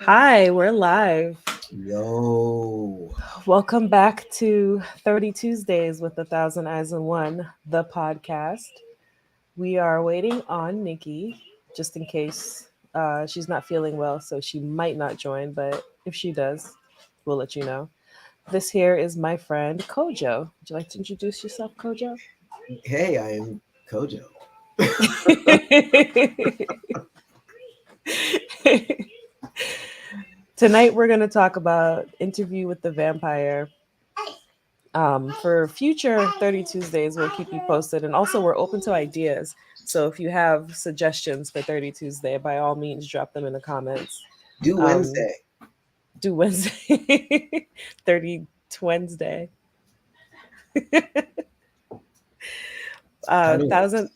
Hi, we're live. Yo. Welcome back to 32sdays with 1,000 Eyes on One, the podcast. We are waiting on Nikki just in case she's not feeling well, so she might not join, but if she does, we'll let you know. This here is my friend Kojo. Would you like to introduce yourself, Kojo? Hey, I am Kojo. Tonight we're going to talk about Interview with the Vampire. For future 32sdays, we'll keep you posted. And also, we're open to ideas. So if you have suggestions for 32sday, by all means, drop them in the comments. Do Um, Wednesday. do Wednesday, 30 Wednesday. Kind of Thousand works.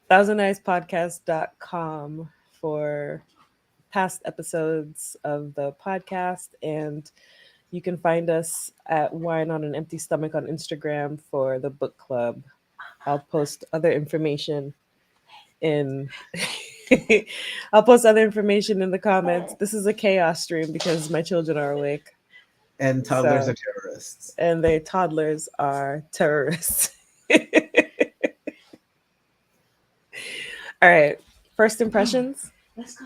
thousandeyes podcast.com for past episodes of the podcast, and you can find us at Wine on an Empty Stomach on Instagram for the book club. I'll post other information in I'll post other information in the comments. This is a chaos stream because my children are awake. And toddlers So are terrorists. and their toddlers are terrorists. All right. First impressions. Let's go.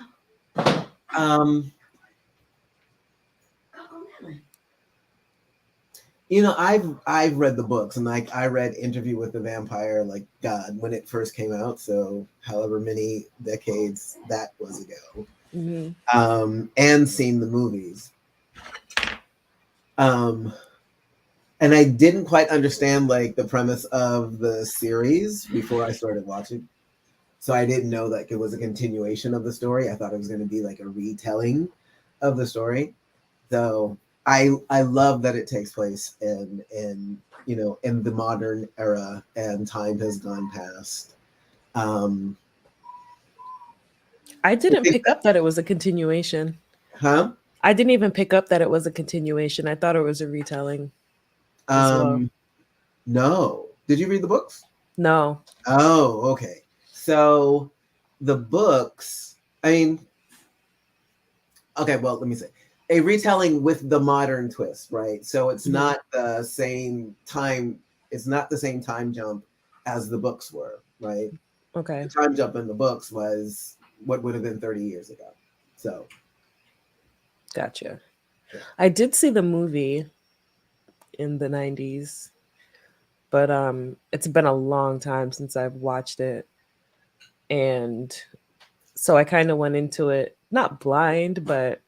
Um, I've read the books, and like I read Interview with the Vampire, like God, when it first came out, so however many decades that was ago. Mm-hmm. And seen the movies. And I didn't quite understand like the premise of the series before I started watching. So I didn't know that it was a continuation of the story. I thought it was going to be like a retelling of the story. So I love that it takes place in the modern era and time has gone past. I I didn't think pick up that it was a continuation. huh? I didn't even pick up that it was a continuation. I thought it was a retelling as well. Um, no. Did you read the books? No. Oh, okay. So the books, I mean, okay, well, let me say a retelling with the modern twist, right? So it's Mhm. not the same time, it's not the same time jump as the books were, right? The Okay. time jump in the books was what would have been 30 years ago. So, Gotcha. yeah. I did see the movie in the 90s, but it's been a long time since I've watched it. And so I kind of went into it not blind, but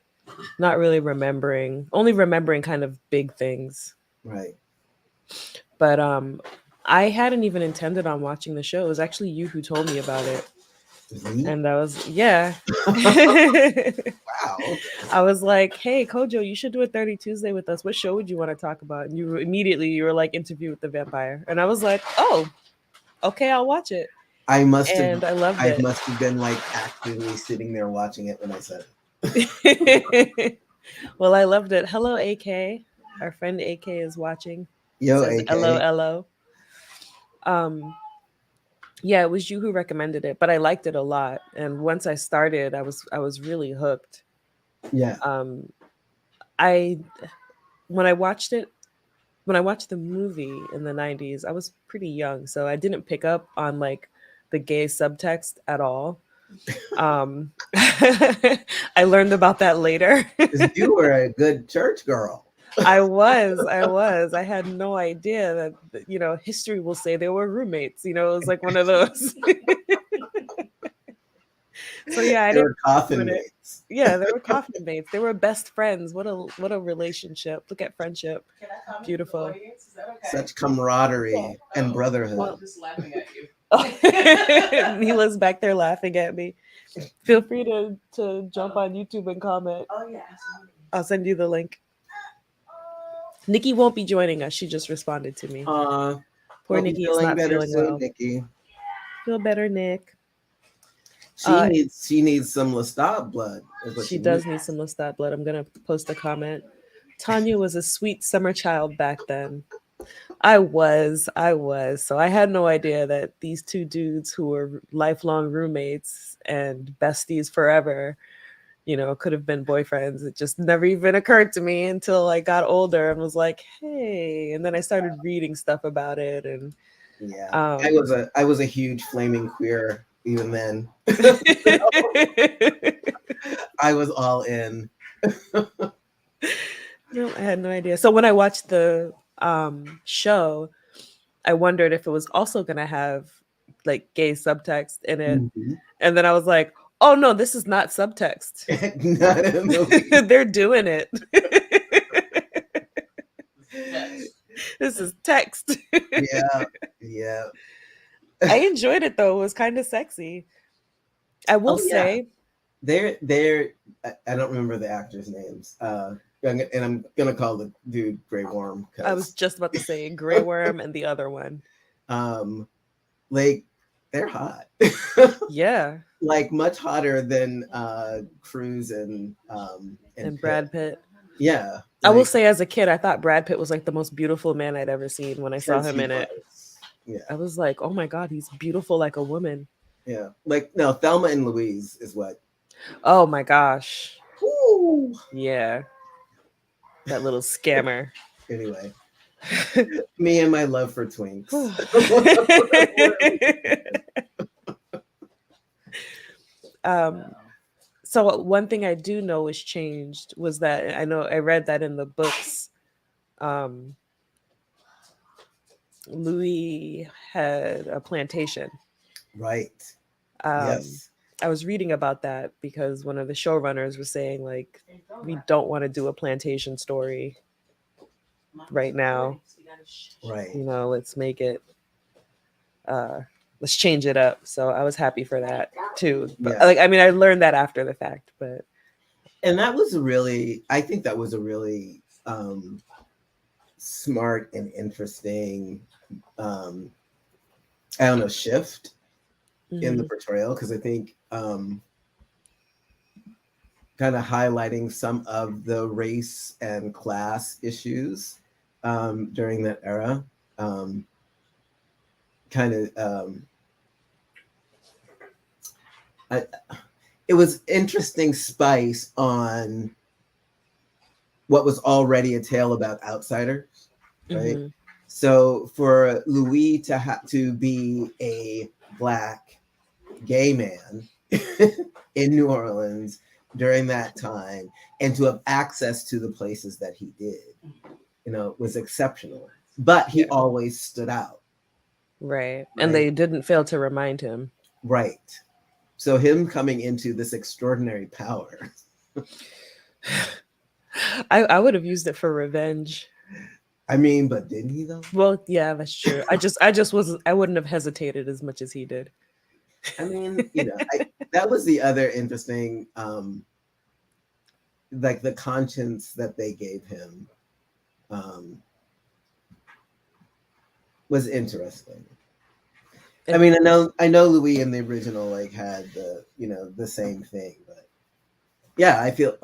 not really remembering, only remembering kind of big things. Right. But I hadn't even intended on watching the show. It was actually you who told me about it. Me? And I was, yeah. Wow. Okay. I was like, hey, Kojo, you should do a 30 Tuesday with us. What show would you want to talk about? And you were like, Interview with the Vampire. And I was like, oh, okay, I'll watch it. I must have And I loved I it. must have been like actively sitting there watching it when I said it. Well, I loved it. Hello, AK. Our friend AK is watching. Yo, Says AK. LOLO. Um, yeah, it was you who recommended it, but I liked it a lot. And once I started, I was really hooked. Yeah. Um, I when I watched it when I watched the movie in the 90s, I was pretty young, so I didn't pick up on like the gay subtext at all. I learned about that later. 'Cause you were a good church girl. I had no idea that history will say they were roommates. It was like one of those. So yeah, I They didn't were put coffin it. mates. Yeah, they were coffee mates. They were best friends. What a relationship. Look at friendship. Beautiful. Such camaraderie and brotherhood. Well, Mila's back there laughing at me. Feel free to jump on YouTube and comment. I'll send you the link. Nikki won't be joining us. She just responded to me. Poor Hope you're Nikki is feeling not better feeling soon, well. Nikki. Feel better, Nick. She Uh, needs some Lestat blood. Is what she she needs. does need some Lestat blood. I'm gonna post a comment. Tanya was a sweet summer child back then. I was. So I had no idea that these two dudes who were lifelong roommates and besties forever could have been boyfriends. It just never even occurred to me until I got older and was like, hey. And then I started reading stuff about it. And Yeah, um, I was a huge flaming queer even then. I was all in. no, I had no idea. So when I watched the show, I wondered if it was also going to have like gay subtext in it. Mhm. And then I was like, oh no, this is not subtext. Not in the least. They're doing it. This is text. Yeah, yeah. I enjoyed it though. It was kind of sexy. I will Oh yeah. say, They're I don't remember the actors' names. And I'm gonna call the dude Grey Worm I was because just about to say Grey Worm and the other one. um like they're hot. Yeah. Like much hotter than Cruz and And Pitt. Brad Pitt. Yeah, I will like say, as a kid, I thought Brad Pitt was like the most beautiful man I'd ever seen when I saw because him he in it. was. Yeah, I was like, oh my God, he's beautiful like a woman. yeah. Like no, Thelma and Louise is what. Oh my gosh. Woo! Yeah. That little scammer. Anyway, me and my love for twinks. um, so one thing I do know was changed was that I know I read that in the books, um, Louis had a plantation. Right. Um, Yes. I was reading about that because one of the showrunners was saying like we don't want to do a plantation story right now. Right. Let's make it uh let's change it up. So I was happy for that too. But Yeah. like I mean I learned that after the fact, but And that was a really, I think that was a really smart and interesting, um, I don't know, shift in the mhm, portrayal because I think kind of highlighting some of the race and class issues during that era. Um, kind of, I, it was interesting spice on what was already a tale about outsiders, right? mhm, So for Louis to have to be a black gay man in New Orleans during that time and to have access to the places that he did, was exceptional. But he yeah, always stood out, right. And right? they didn't fail to remind him. Right. So him coming into this extraordinary power. I would have used it for revenge. I mean, but didn't he though? Well, yeah, that's true. I wouldn't have hesitated as much as he did. I mean, that was the other interesting, like the conscience that they gave him um, was interesting. I It mean, I know Louis in the original like had the same thing, but yeah, I feel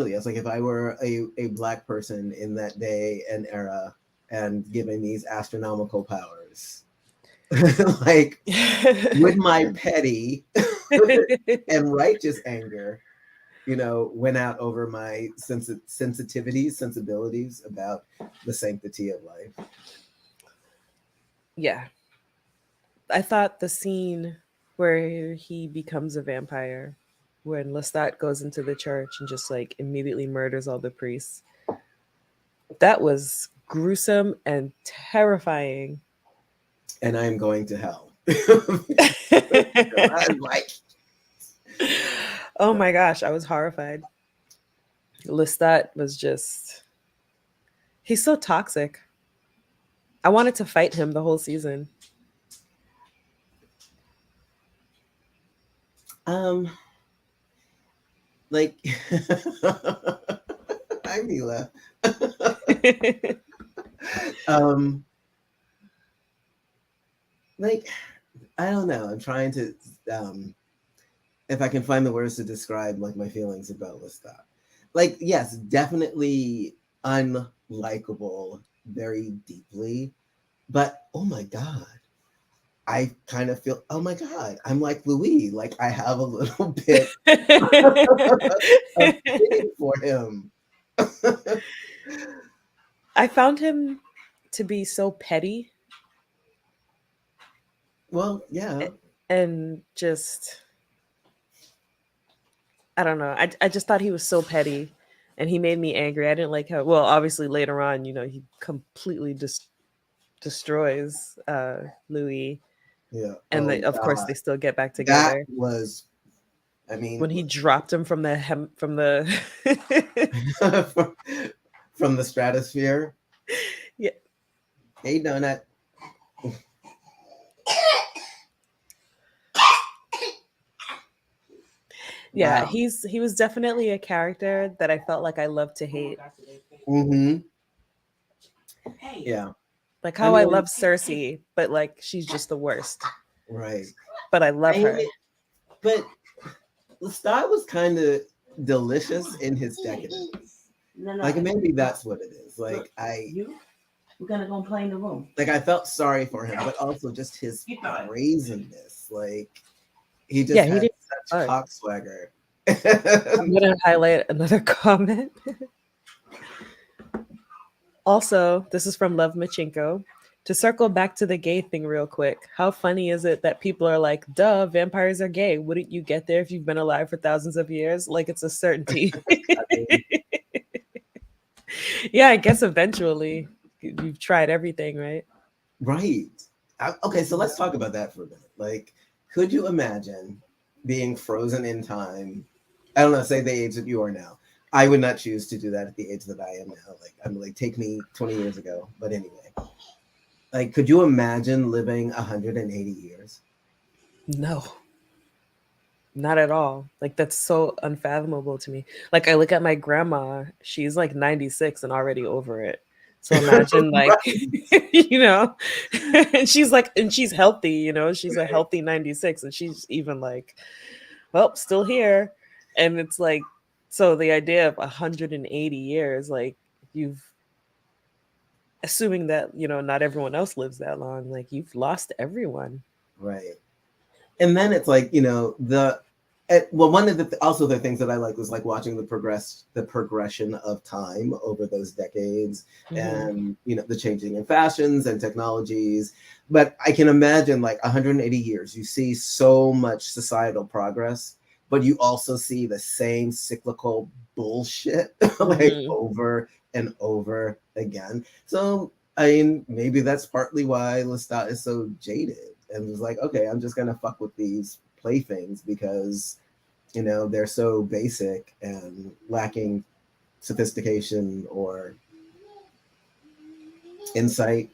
yes. Like if I were a black person in that day and era and given these astronomical powers, like would my petty and righteous anger, went out over my sensitivities, sensibilities about the sanctity of life. Yeah. I thought the scene where he becomes a vampire, when Lestat goes into the church and just like immediately murders all the priests, that was gruesome and terrifying. And I'm going to hell. I was like, Oh my gosh, I was horrified. Lestat was just, he's so toxic. I wanted to fight him the whole season. um, like, hi Mila. um, like, I don't know. I'm trying to, if I can find the words to describe like my feelings about Lestat. Like, yes, definitely unlikable, very deeply, but oh my god, I kind of feel, oh my God, I'm like Louis. Like I have a little bit of pity for him. I found him to be so petty Well, yeah. and just, I don't know. I just thought he was so petty and he made me angry. I didn't like how, well, obviously later on, he completely just destroys Louis. Yeah. And Oh of course, God. they still get back That together. was, I mean, When he dropped him from the from, from the stratosphere. yeah, Hey, Donut. yeah, Wow. he was definitely a character that I felt like I loved to hate. Mm-hmm. Yeah. Like I how I mean, love Cersei, but like she's just the worst. right. But I love I her. mean, but Lestat was kind of delicious in his decadence. Like maybe that's what it is. Like We're gonna go and play in the room. like I felt sorry for him, but also just his brazenness. Like he Yeah, just he had did. such Fuck. cock swagger. I'm gonna highlight another comment. Also, this is from Love Machinko. To circle back to the gay thing real quick, how funny is it that people are like, duh, vampires are gay. Wouldn't you get there if you've been alive for thousands of years? Like it's a certainty. I mean, Yeah, I guess eventually you've tried everything, right? right. Okay, so let's talk about that for a minute. Like, could you imagine being frozen in time? I don't know, say the age that you are now. I would not choose to do that at the age that I am now. Like, I'm like, take me 20 years ago. But anyway, like, could you imagine living 180 years? No, not at all. Like that's so unfathomable to me. Like I look at my grandma, she's like 96 and already over it. So imagine like Right. and she's like and she's healthy, she's a healthy 96 and she's even like, well, still here. And it's like so the idea of 180 years, like you've assuming that, not everyone else lives that long, like you've lost everyone. Right. And then it's like, well, one of also the things that I like was like watching the progression of time over those decades, Mhm. and the changing in fashions and technologies. But I can imagine like 180 years, you see so much societal progress, but you also see the same cyclical bullshit like Mhm. over and over again. So I mean, maybe that's partly why Lestat is so jaded and was like, okay, I'm just gonna fuck with these playthings because they're so basic and lacking sophistication or insight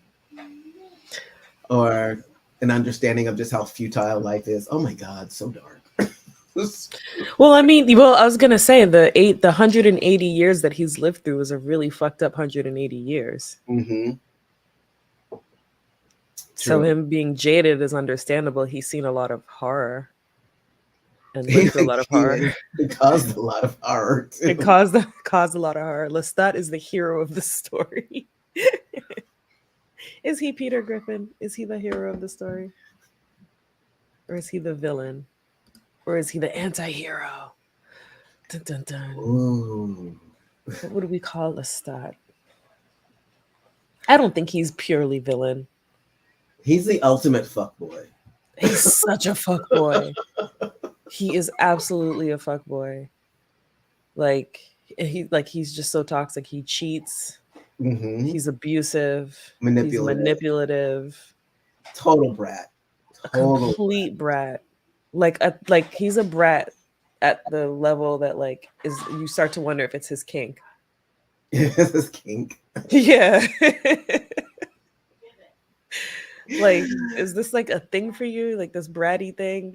or an understanding of just how futile life is. Oh my God, so dark. Well, I mean, well, I was gonna say the 180 years that he's lived through is a really fucked up 180 years. Mm-hmm. So True. him being jaded is understandable. He's seen a lot of horror and lived through a lot of horror. It caused a lot of horror It too. caused a lot of horror. Lestat is the hero of the story. Is he Peter Griffin? Is he the hero of the story? Or is he the villain? Or is he the anti-hero? Dun, dun, dun. Ooh. What would we call Lestat? I don't think he's purely villain. He's the ultimate fuckboy. He's such a fuck boy. He is absolutely a fuck boy. Like he's just so toxic. He cheats. Mm-hmm. He's abusive. He's Manipulative. manipulative. Total brat. A Total complete brat. Like he's a brat at the level that like is you start to wonder if it's his kink. brat. This is kink. Yeah. Like, is this like a thing for you? Like this bratty thing,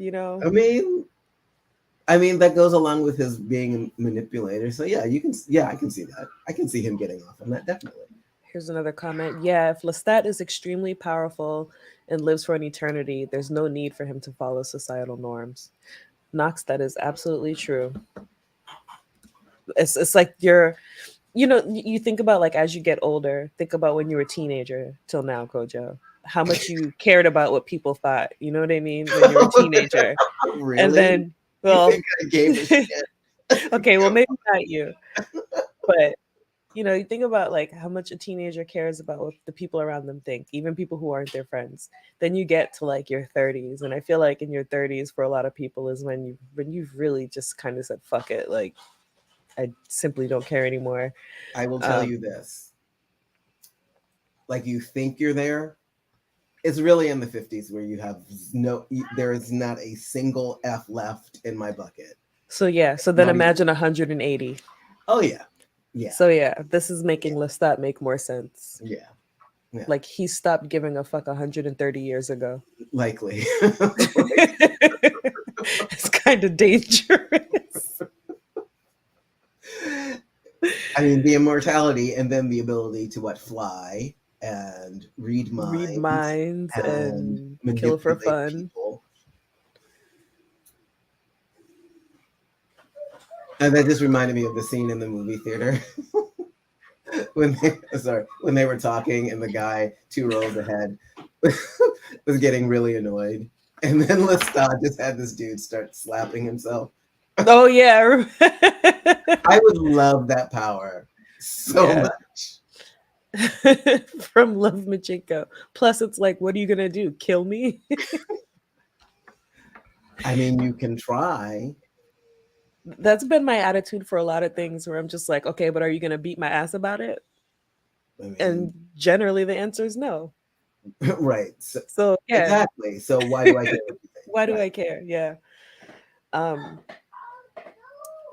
I mean, that goes along with his being a manipulator. So yeah, I can see that. I can see him getting off on that, definitely. Here's another comment. Yeah, if Lestat is extremely powerful and lives for an eternity, there's no need for him to follow societal norms. Knox, that is absolutely true. It's like you think about like as you get older, think about when you were a teenager till now, Kojo. how much you cared about what people thought. You know what I mean? When you're a teenager. And Really? then, You well, think I gave a shit? okay, well, maybe not you, but you think about like how much a teenager cares about what the people around them think, even people who aren't their friends. Then you get to like your 30s, and I feel like in your 30s for a lot of people is when you've really just kind of said fuck it, like I simply don't care anymore. I will tell Um, you this. Like you think you're there. It's really in the 50s where you have there is not a single F left in my bucket. so yeah, so then Not even, imagine 180. oh yeah. Yeah. So yeah, this is making Lestat make more sense. Yeah. Yeah. Like he stopped giving a fuck 130 years ago. Likely. It's kind of dangerous. I mean, the immortality and then the ability to fly and read Read minds minds and and kill for manipulate fun. people. And that just reminded me of the scene in the movie theater when they were talking and the guy 2 rows ahead was getting really annoyed. And then Lestat just had this dude start slapping himself. Oh yeah. I would love that power so Yeah. much. From Love Machinko. Plus, it's like, what are you gonna do? Kill me? I mean, you can try. That's been my attitude for a lot of things where I'm just like, okay, but are you gonna beat my ass about it? I mean, And generally the answer is no. right. So, So yeah, exactly. So why do I care what you think? why do Right. I care? Yeah. Um,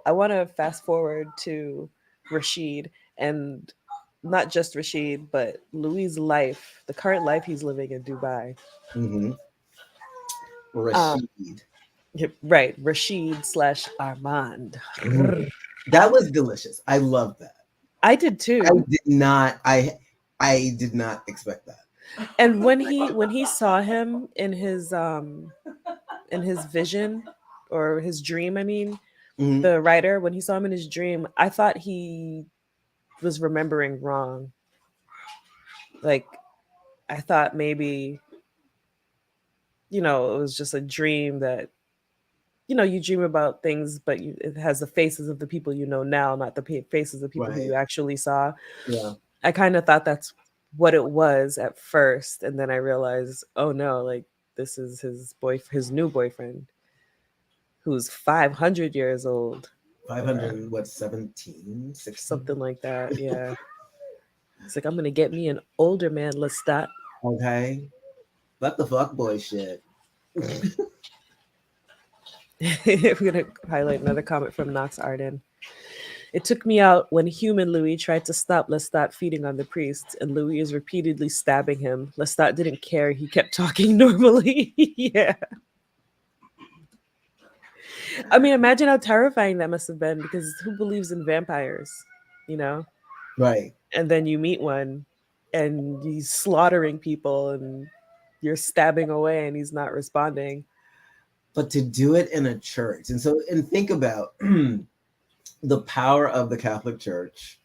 I want to fast forward to Rashid, and not just Rashid, but Louis' life, the current life he's living in Dubai. Mm-hmm. Um, Rashid. right, Rashid slash Armand. Mm. That was delicious. I love that. I did I too. did not. I did not expect that. And when he saw him in his vision or his dream, I mean, Mm-hmm. the writer, when he saw him in his dream, I thought he was remembering wrong. Like I thought maybe it was just a dream that you dream about things, but it has the faces of the people you know now, not the faces of people who Right. you actually saw. Yeah. I kind of thought that's what it was at first, and then I realized, oh no, like this is his new boyfriend, who's 500 years old, 500, what, 17, 16? something like that. Yeah, it's like I'm gonna get me an older man. Lestat. Okay. Let the fuck boy shit. We're gonna highlight another comment from Knox Arden. It took me out when human Louis tried to stop Lestat feeding on the priest, and Louis is repeatedly stabbing him. Lestat didn't care. He kept talking normally. Yeah. I mean, imagine how terrifying that must have been, because who believes in vampires, you know? Right. And then you meet one and he's slaughtering people and you're stabbing away and he's not responding. But to do it in a church. And think about the power of the Catholic Church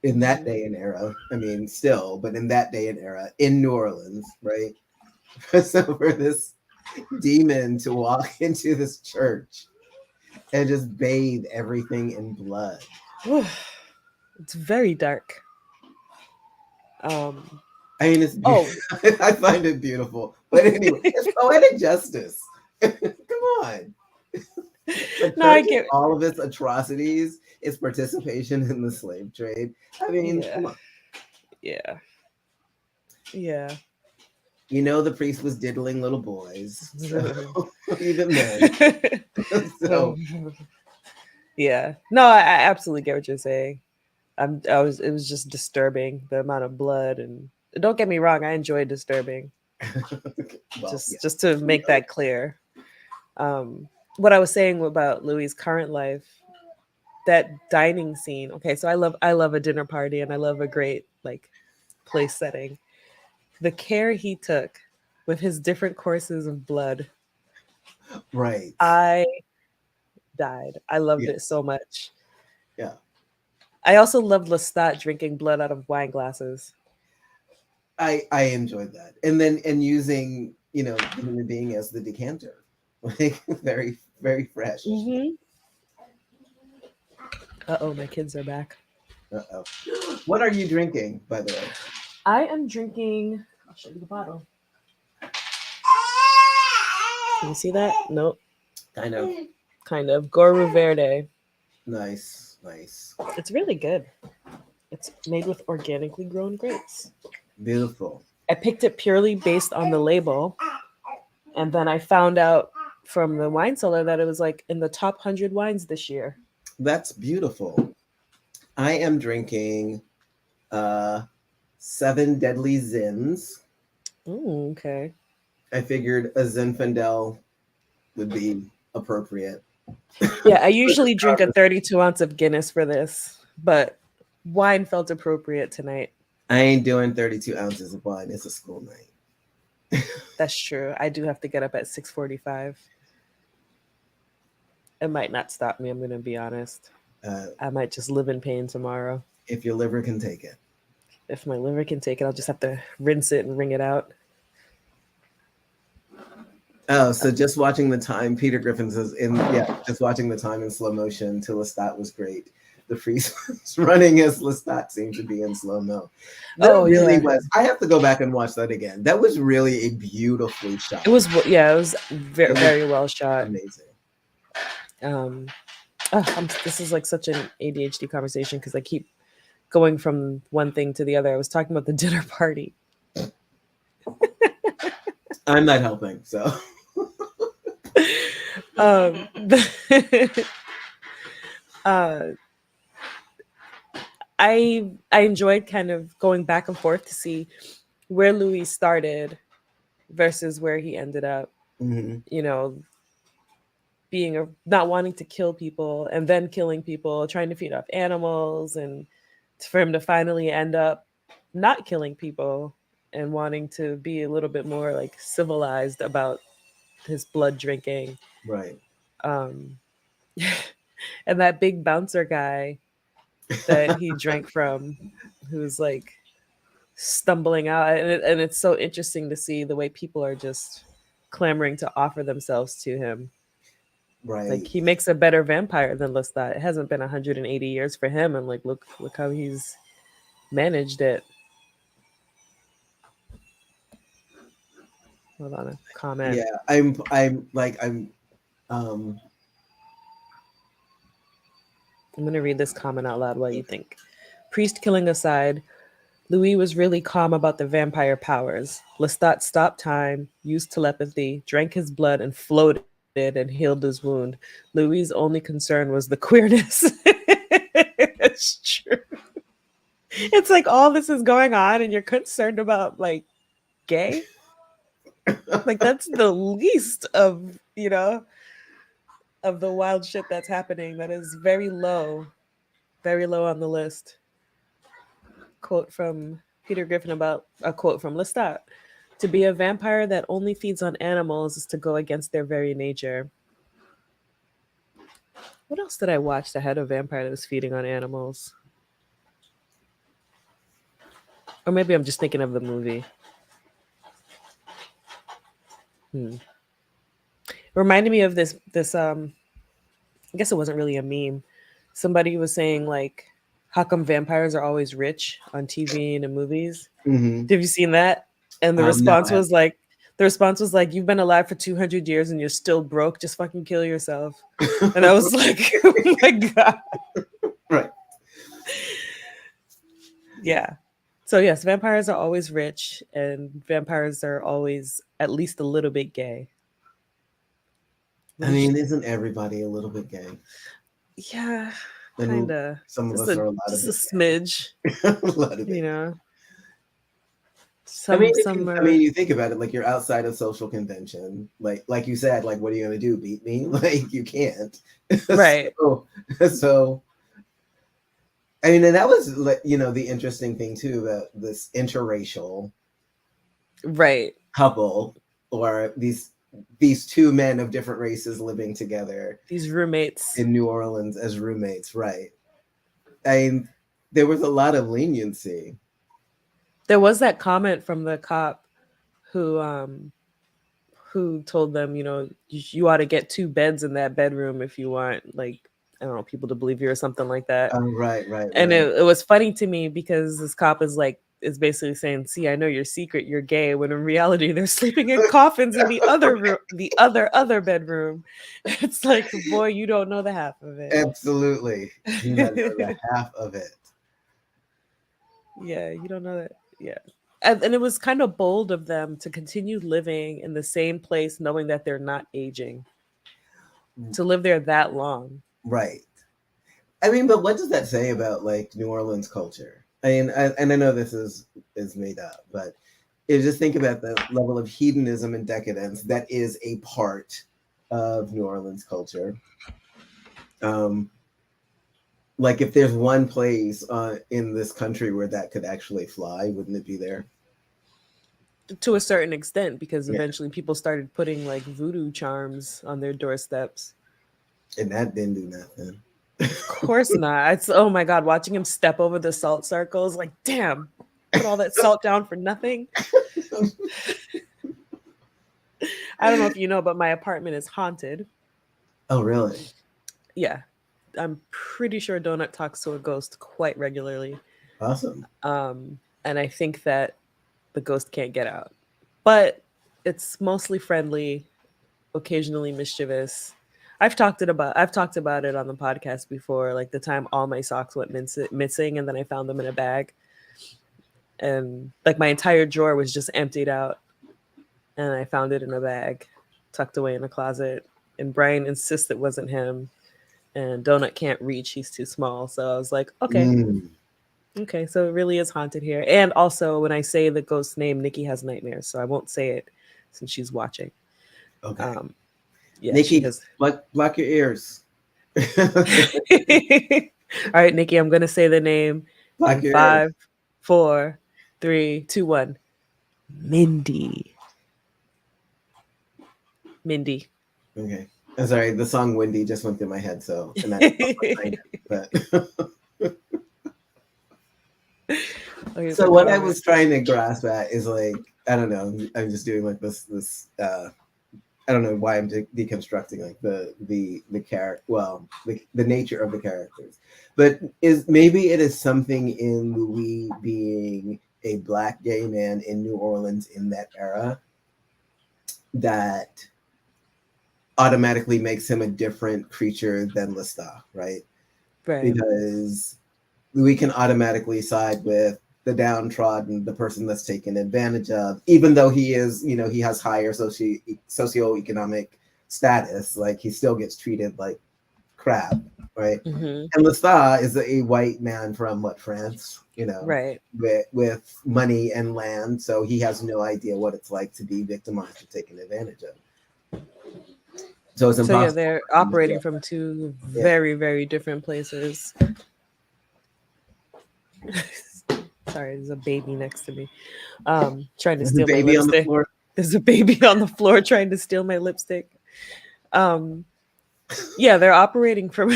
in that Mhm. day and era. I mean, still, but in that day and era in New Orleans, right? So for this demon to walk into this church and just bathe everything in blood. It's very dark. Um, I mean, it's oh, I find it beautiful. But anyway, it's poetic justice. Come on. The no, I church is get. all of its atrocities, its participation in the slave trade. I mean, Yeah, come on. yeah, yeah. You know, the priest was diddling little boys. So even then. So Yeah. No, I absolutely get what you're saying. It was just disturbing, the amount of blood. And don't get me wrong, I enjoy disturbing. well, yeah. Just to make that clear. Um, what I was saying about Louis' current life, that dining scene. Okay, so I love a dinner party and I love a great like place setting. The care he took with his different courses of blood, Right. I died. I loved Yeah. it so much. Yeah. I also loved Lestat drinking blood out of wine glasses. I enjoyed that, and using the human being as the decanter, like very very fresh. Mm-hmm. Uh-oh, my kids are back. Uh-oh. What are you drinking, by the way? I am drinking. I'll show you the bottle. Can you see that? Nope. Kind of. Kind of. Goru Verde. Nice, nice, It's really good. It's made with organically grown grapes. beautiful. I picked it purely based on the label. And then I found out from the wine cellar that it was like in the top 100 wines this year. That's beautiful. I am drinking uh 7 Deadly Zins. Ooh, okay. I figured a Zinfandel would be appropriate. Yeah, I usually drink a 32 ounce of Guinness for this, but wine felt appropriate tonight. I ain't doing 32 ounces of wine. It's a school night. That's true. I do have to get up at 6:45. It might not stop me, I'm going to be honest. I might just live in pain tomorrow. If your liver can take it. If my liver can take it, I'll just have to rinse it and wring it out. Oh, so just watching the time, Peter Griffin says, just watching the time in slow motion to Lestat was great. The freeze was running as Lestat seemed to be in slow-mo. That really was. I have to go back and watch that again. That was really a beautifully shot. It was very, very well shot. Amazing. This is like such an ADHD conversation because I keep going from one thing to the other. I was talking about the dinner party. I'm not helping, so. I enjoyed kind of going back and forth to see where Louis started versus where he ended up. Mm-hmm. You know, being not wanting to kill people and then killing people, trying to feed off animals, and for him to finally end up not killing people and wanting to be a little bit more like civilized about his blood drinking. Right. And that big bouncer guy that he drank from, who's like stumbling out, and it's so interesting to see the way people are just clamoring to offer themselves to him. Right. Like he makes a better vampire than Lestat. It hasn't been 180 years for him, and like look how he's managed it. Hold on, a comment. Yeah, I'm gonna read this comment out loud while you think. Priest killing aside, Louis was really calm about the vampire powers. Lestat stopped time, used telepathy, drank his blood, and floated and healed his wound. Louis' only concern was the queerness. It's true. It's like all this is going on and you're concerned about like gay. Like that's the least of, of the wild shit that's happening. That is very low on the list. Quote from Peter Griffin about a quote from Lestat. To be a vampire that only feeds on animals is to go against their very nature. What else did I watch that had a vampire that was feeding on animals? Or maybe I'm just thinking of the movie. It reminded me of this I guess it wasn't really a meme. Somebody was saying like, how come vampires are always rich on TV and in movies? Mm-hmm. Have you seen that? And the response was like, you've been alive for 200 years and you're still broke. Just fucking kill yourself. And I was like, oh my God. Right. Yeah. So yes, vampires are always rich and vampires are always at least a little bit gay. I mean, isn't everybody a little bit gay? Yeah, kind of. Some of us are a lot of just a smidge. A lot of it. I mean, you think about it, like you're outside of social convention, like you said, like what are you gonna do? Beat me? Like you can't, right? So, I mean, and that was like the interesting thing too, that this interracial, right, couple, or these two men of different races living together, these roommates in New Orleans as roommates, right? I mean, there was a lot of leniency. There was that comment from the cop who told them, you ought to get two beds in that bedroom if you want, like, I don't know, people to believe you or something like that. Oh, right, right, And right. it was funny to me because this cop is basically saying, "See, I know your secret, you're gay," when in reality they're sleeping in coffins in the other room, the other bedroom. It's like, boy, you don't know the half of it. Absolutely. Do not know the half of it. Yeah, you don't know that. Yeah. And it was kind of bold of them to continue living in the same place knowing that they're not aging, to live there that long. Right. I mean, but what does that say about like New Orleans culture? I mean, and I know this is made up, but if you just think about the level of hedonism and decadence that is a part of New Orleans culture. Um, like if there's one place in this country where that could actually fly, wouldn't it be there? To a certain extent, because Yeah, eventually people started putting like voodoo charms on their doorsteps. and that didn't do nothing. Of course not. It's, oh my god, watching him step over the salt circles, like, damn, put all that salt down for nothing. I don't know if you know, but my apartment is haunted. Oh, really? Yeah, I'm pretty sure Donut talks to a ghost quite regularly. Awesome. And I think that the ghost can't get out, but it's mostly friendly, occasionally mischievous. I've talked about it on the podcast before, like the time all my socks went missing and then I found them in a bag, and like my entire drawer was just emptied out and I found it in a bag tucked away in a closet, and Brian insists it wasn't him, and Donut can't reach, he's too small. So I was like, okay. Mm, Okay, so it really is haunted here. And also, when I say the ghost's name, Nikki has nightmares, so I won't say it since she's watching. okay. Um, yeah, she Nikki, has. block your ears. All right, Nikki, I'm gonna say the name Block in your ears. 5, 4, 3, 2, 1. Mindy. Mindy. Okay. I'm sorry, the song Windy just went through my head, so and I but Okay, so so what I comment. was trying to grasp at is like, I don't know, I'm just doing like this I don't know why I'm deconstructing like the character, well, the nature of the characters, but maybe it is something in Louis being a black gay man in New Orleans in that era that automatically makes him a different creature than Lestat, right? Right. Because we can automatically side with the downtrodden, the person that's taken advantage of, even though he is, he has higher socioeconomic status, like he still gets treated like crap, right? Hmm. And Lestat is a white man from France, Right. with money and land, so he has no idea what it's like to be victimized or taken advantage of. So it's So yeah, impossible they're for him to operating get from two that. Yeah. very, very different places. Sorry, there's a baby next to me. Trying to There's a steal my baby on the lipstick. floor. There's a baby on the floor trying to steal my lipstick. Um, yeah, they're operating from.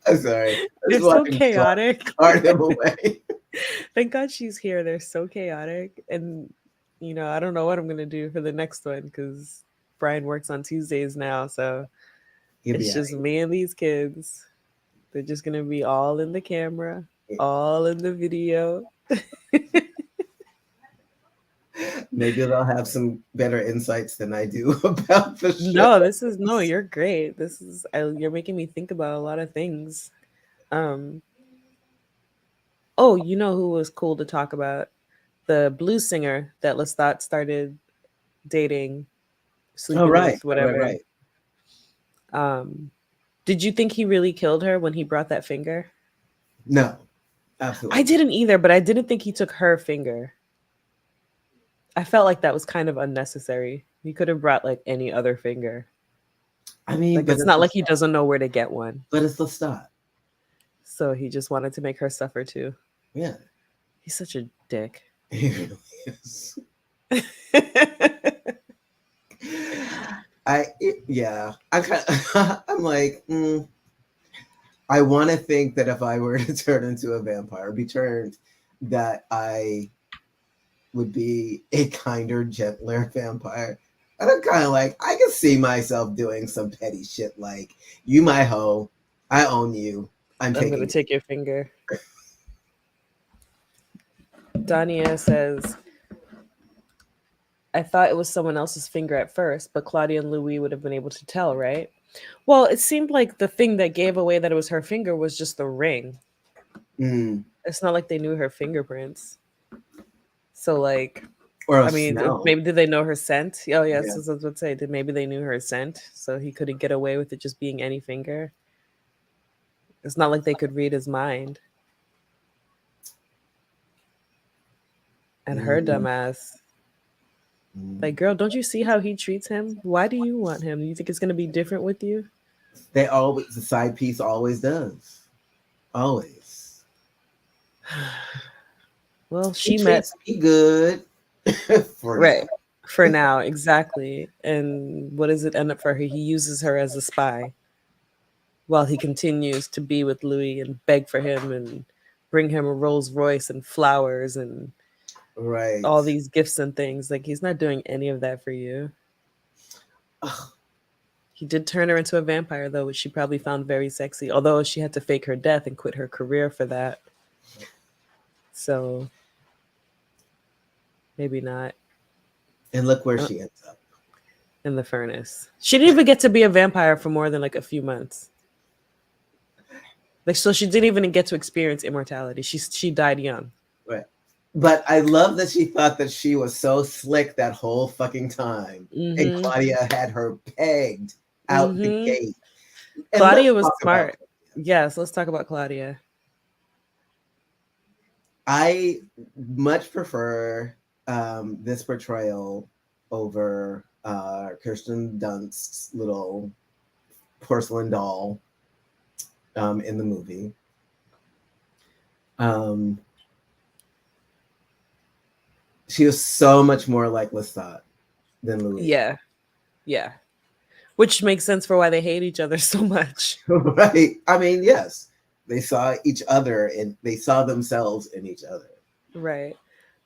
I'm sorry. I They're just so wanted to chaotic. cart him away. Thank God she's here. They're so chaotic, and I don't know what I'm gonna do for the next one because Brian works on Tuesdays now, so He'll be it's all just me and these kids. They're just gonna be all in the camera, right. all in the video. Maybe they'll have some better insights than I do about the show. No, you're great. You're making me think about a lot of things. Um, oh, you know who was cool to talk about? The blues singer that Lestat started dating, Oh, sleeping right, with, right, right, whatever. right. Um, did you think he really killed her when he brought that finger? No, I absolutely. didn't either, but I didn't think he took her finger. I felt like that was kind of unnecessary. He could have brought like any other finger. I mean, Like but it's not like he doesn't know where to get one. it's the start. So he just wanted to make her suffer too. Yeah, He's such a dick. he really is. Yeah, I'm like, I want to think that if I were to turn into a vampire, be turned that I would be a kinder, gentler vampire. And I'm kind of like, I can see myself doing some petty shit like, you my hoe, I own you, I'm I'm gonna taking. take your finger. Dania says, I thought it was someone else's finger at first, but Claudia and Louis would have been able to tell, right? Well, it seemed like the thing that gave away that it was her finger was just the ring. Mm, It's not like they knew her fingerprints. So, like, or a I mean, smell. maybe did they know her scent? Oh, yes, Yeah. that's what I would say. Did maybe they knew her scent, so he couldn't get away with it just being any finger? It's not like they could read his mind. And her Mm, dumbass, like, mm. girl, don't you see how he treats him? Why do you want him? You think it's gonna be different with you? They always, the side piece always does. Always. Well, He she met treats me good for now. right for now, exactly. And what does it end up for her? He uses her as a spy while he continues to be with Louis and beg for him and bring him a Rolls Royce and flowers and Right. all these gifts and things. Like, he's not doing any of that for you. Ugh, He did turn her into a vampire, though, which she probably found very sexy, although she had to fake her death and quit her career for that. So maybe not and look where uh, she ends up. in the furnace. She didn't even get to be a vampire for more than like a few months. Like, so she didn't even get to experience immortality. She died young. Right. But I love that she thought that she was so slick that whole fucking time. And Mm-hmm. Claudia had her pegged out the Mm-hmm. gate. And let's Claudia was talk about, smart. Yes, let's talk about Claudia. I much prefer this portrayal over Kirsten Dunst's little porcelain doll in the movie. Um, she was so much more like Lestat than Louis. Yeah, yeah. Which makes sense for why they hate each other so much. Right. I mean, yes, they saw each other and they saw themselves in each other. Right.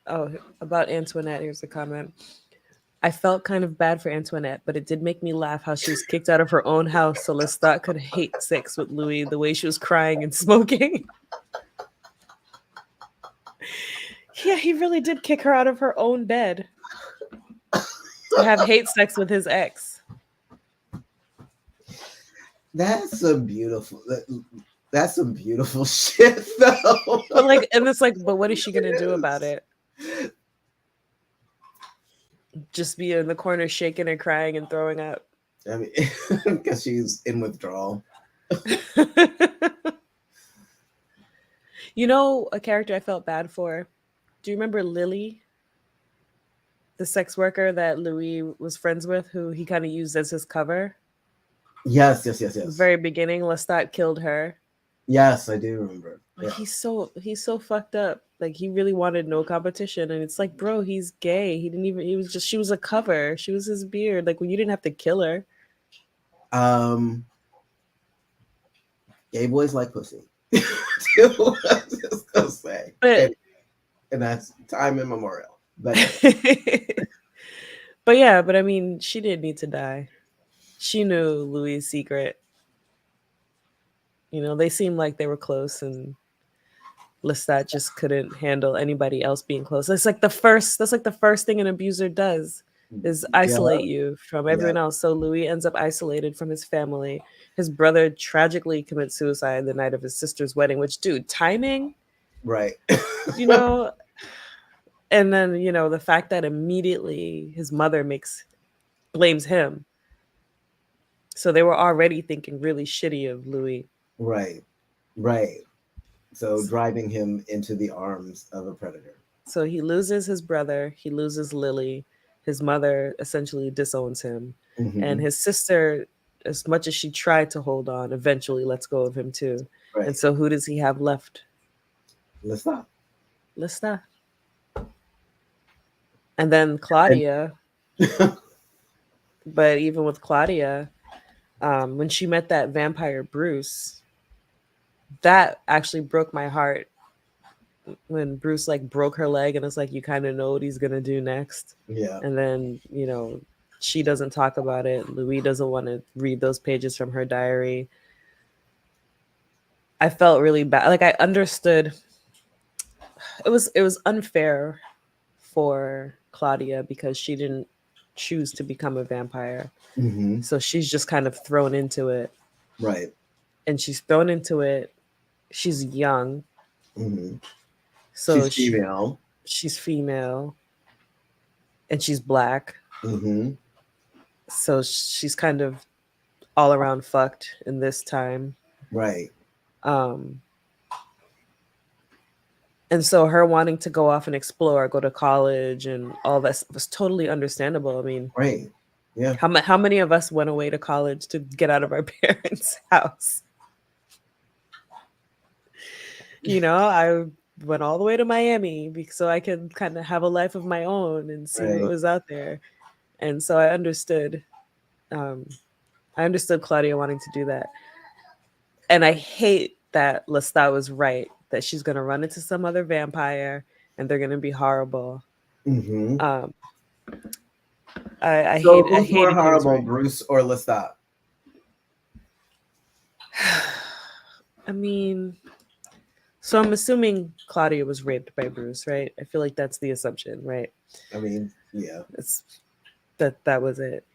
Oh, about Antoinette, here's a comment. I felt kind of bad for Antoinette, but it did make me laugh how she was kicked out of her own house so Lestat could hate sex with Louis the way she was crying and smoking. Yeah, he really did kick her out of her own bed to have hate sex with his ex. That's some beautiful. That's some beautiful shit, though. But like, and it's like, but what is she gonna do about it? Just be in the corner shaking and crying and throwing up. I mean, because she's in withdrawal. You know, a character I felt bad for. Do you remember Lily, the sex worker that Louis was friends with, who he kind of used as his cover? Yes, yes, yes, The yes. very beginning, Lestat killed her. Yes, I do remember. Like, Yeah. he's so fucked up. Like, he really wanted no competition, and it's like, bro, he's gay. He didn't even. He was just. She was a cover. She was his beard. Like, well, you didn't have to kill her. Gay boys like pussy. I'm just gonna say, But and that's time immemorial. But but yeah, but I mean, she didn't need to die. She knew Louis' secret. You know, they seemed like they were close, and Lestat just couldn't handle anybody else being close. It's like the first. That's like the first thing an abuser does is yeah, isolate you from yeah, everyone else. So Louis ends up isolated from his family. His brother tragically commits suicide the night of his sister's wedding. Which, dude, timing. right. You know, and then the fact that immediately his mother blames him. So they were already thinking really shitty of Louis. Right, right. So driving him into the arms of a predator. So he loses his brother, he loses Lily, his mother essentially disowns him, and Mm-hmm. his sister, as much as she tried to hold on, eventually lets go of him too. Right. And so who does he have left? Let's stop. Lista. And then Claudia. But even with Claudia, when she met that vampire Bruce, that actually broke my heart when Bruce like broke her leg, and it's like you kind of know what he's gonna do next, Yeah. and then she doesn't talk about it. Louis doesn't want to read those pages from her diary. I felt really bad. Like I understood it was unfair for Claudia because she didn't choose to become a vampire. Mm-hmm. So she's just kind of thrown into it. Right. And she's thrown into it. She's young. Mm-hmm. So She's female. she's female and she's black. Mm-hmm. So she's kind of all around fucked in this time. Right. Um and so her wanting to go off and explore, go to college and all that was totally understandable. I mean, Right. Yeah. how many of us went away to college to get out of our parents' house? I went all the way to Miami so I could kind of have a life of my own and see what Right. was out there. And so I understood. I understood Claudia wanting to do that. And I hate that Lestat was right, that she's going to run into some other vampire and they're going to be horrible. Mm-hmm. Um, I So hate. I who's more hated he was horrible, right. Bruce or Lestat? I mean, so I'm assuming Claudia was raped by Bruce, right? I feel like that's the assumption, right? I mean, yeah. It's that was it.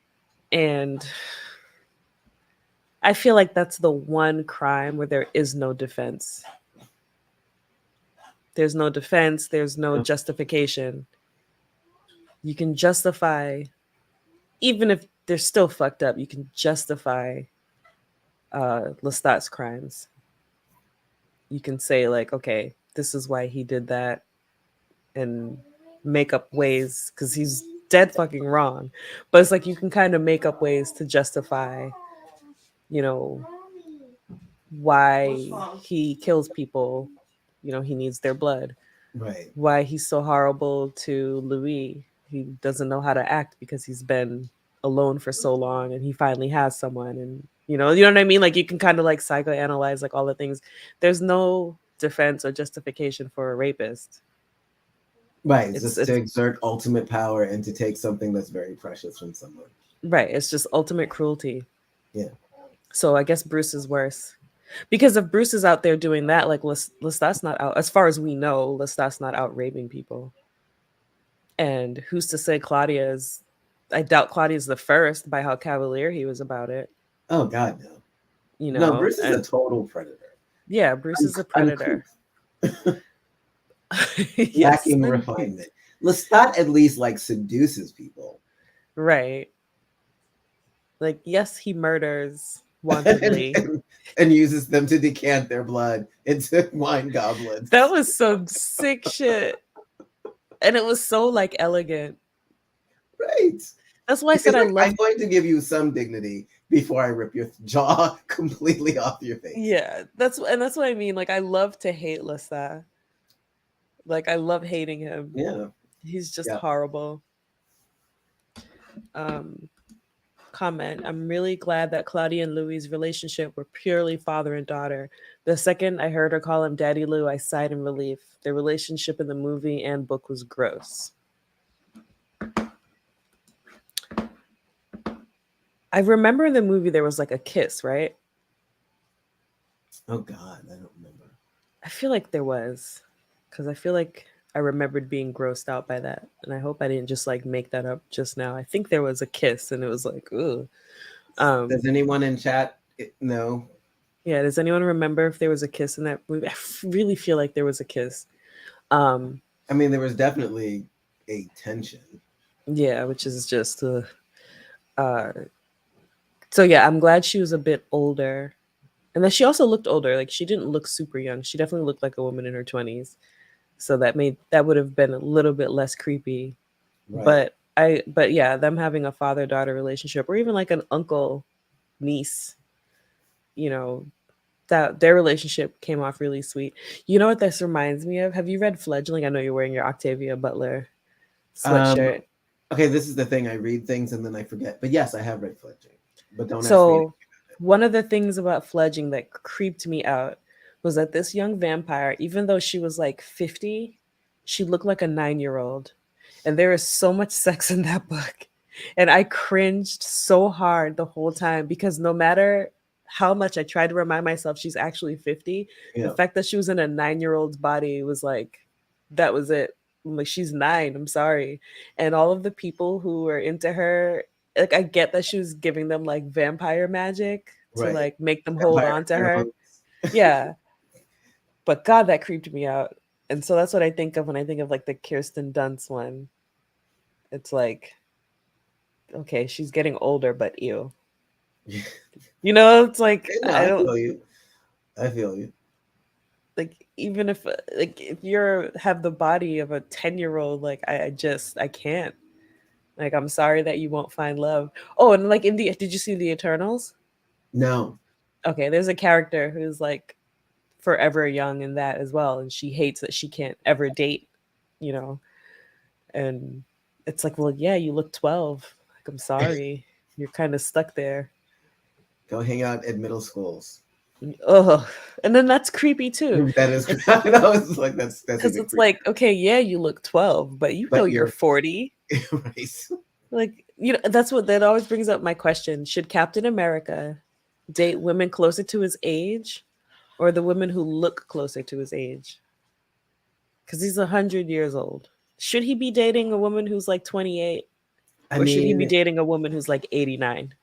And I feel like that's the one crime where there is no defense. There's no defense, there's no Yeah. justification. You can justify, even if they're still fucked up, you can justify Lestat's crimes. You can say, like, okay, this is why he did that, and make up ways, because he's dead fucking wrong. But it's like you can kind of make up ways to justify, you know, why he kills people. He needs their blood. Right. Why he's so horrible to Louis. He doesn't know how to act because he's been alone for so long and he finally has someone, and you know what I mean? Like you can kind of like psychoanalyze like all the things. There's no defense or justification for a rapist. Right. It's It's just to it's exert ultimate power and to take something that's very precious from someone. right. It's just ultimate cruelty. Yeah. So I guess Bruce is worse. Because if Bruce is out there doing that, like Lestat's not out, as far as we know, Lestat's not out raping people. And who's to say Claudia is? I doubt Claudia's the first by how cavalier he was about it. Oh God, no. No, Bruce is a And total predator. yeah, Bruce is a predator. Yes, Lacking refinement. Lestat at least like seduces people. right. Like yes, he murders wantedly. and uses them to decant their blood into wine goblets. That was some sick shit, and it was so like elegant. Right. That's why I said I love. I'm going to give you some dignity before I rip your jaw completely off your face. Yeah, that's what I mean. Like I love to hate Lestat. Like I love hating him. Yeah. He's just Yeah. horrible. Comment. I'm really glad that Claudia and Louis' relationship were purely father and daughter. The second I heard her call him Daddy Lou, I sighed in relief. Their relationship in the movie and book was gross. I remember in the movie there was like a kiss, right? Oh God, I don't remember. I feel like there was, because I feel like I remembered being grossed out by that, and I hope I didn't just like make that up just now. I think there was a kiss, and it was like, ooh. Does anyone in chat know? Yeah, does anyone remember if there was a kiss in that movie? I really feel like there was a kiss. I mean, there was definitely a tension. Yeah, which is just so yeah, I'm glad she was a bit older. And that she also looked older. Like she didn't look super young. She definitely looked like a woman in her 20s. So that would have been a little bit less creepy. Right. But yeah, them having a father-daughter relationship or even like an uncle niece, that their relationship came off really sweet. You know what this reminds me of? Have you read Fledgling? I know you're wearing your Octavia Butler sweatshirt. Okay, this is the thing. I read things and then I forget. But yes, I have read Fledgling. But don't ask me. So one of the things about Fledgling that creeped me out was that this young vampire, even though she was like 50, she looked like a 9-year-old. And there is so much sex in that book. And I cringed so hard the whole time because no matter how much I tried to remind myself she's actually 50, the Yeah, fact that she was in a 9-year-old's body was like, that was it. I'm like, she's 9. I'm sorry. And all of the people who were into her, like, I get that she was giving them like vampire magic to right. like make them hold Vampire on to her. pheromones. Yeah. But God, that creeped me out. And so that's what I think of when I think of like the Kirsten Dunst one. It's like, okay, she's getting older, but ew. You know, it's like No, I I don't feel you. I feel you. like even if like if you're have the body of a 10-year-old, like I just I can't. Like I'm sorry that you won't find love. Oh, and like in the did you see the Eternals? No. Okay, there's a character who's like forever young in that as well, and she hates that she can't ever date, you know. And it's like, well, yeah, you look 12. Like I'm sorry. You're kind of stuck there. Go hang out at middle schools. Ugh. And then that's creepy too. That is, It's I know, it's like that's because even it's creepy. like, okay, yeah, you look 12, but you know But you're you're 40. right. Like, you know, that's what that always brings up my question. Should Captain America date women closer to his age or the women who look closer to his age? Because he's 100 years old. Should he be dating a woman who's like 28 I or should he be mean, dating a woman who's like 89?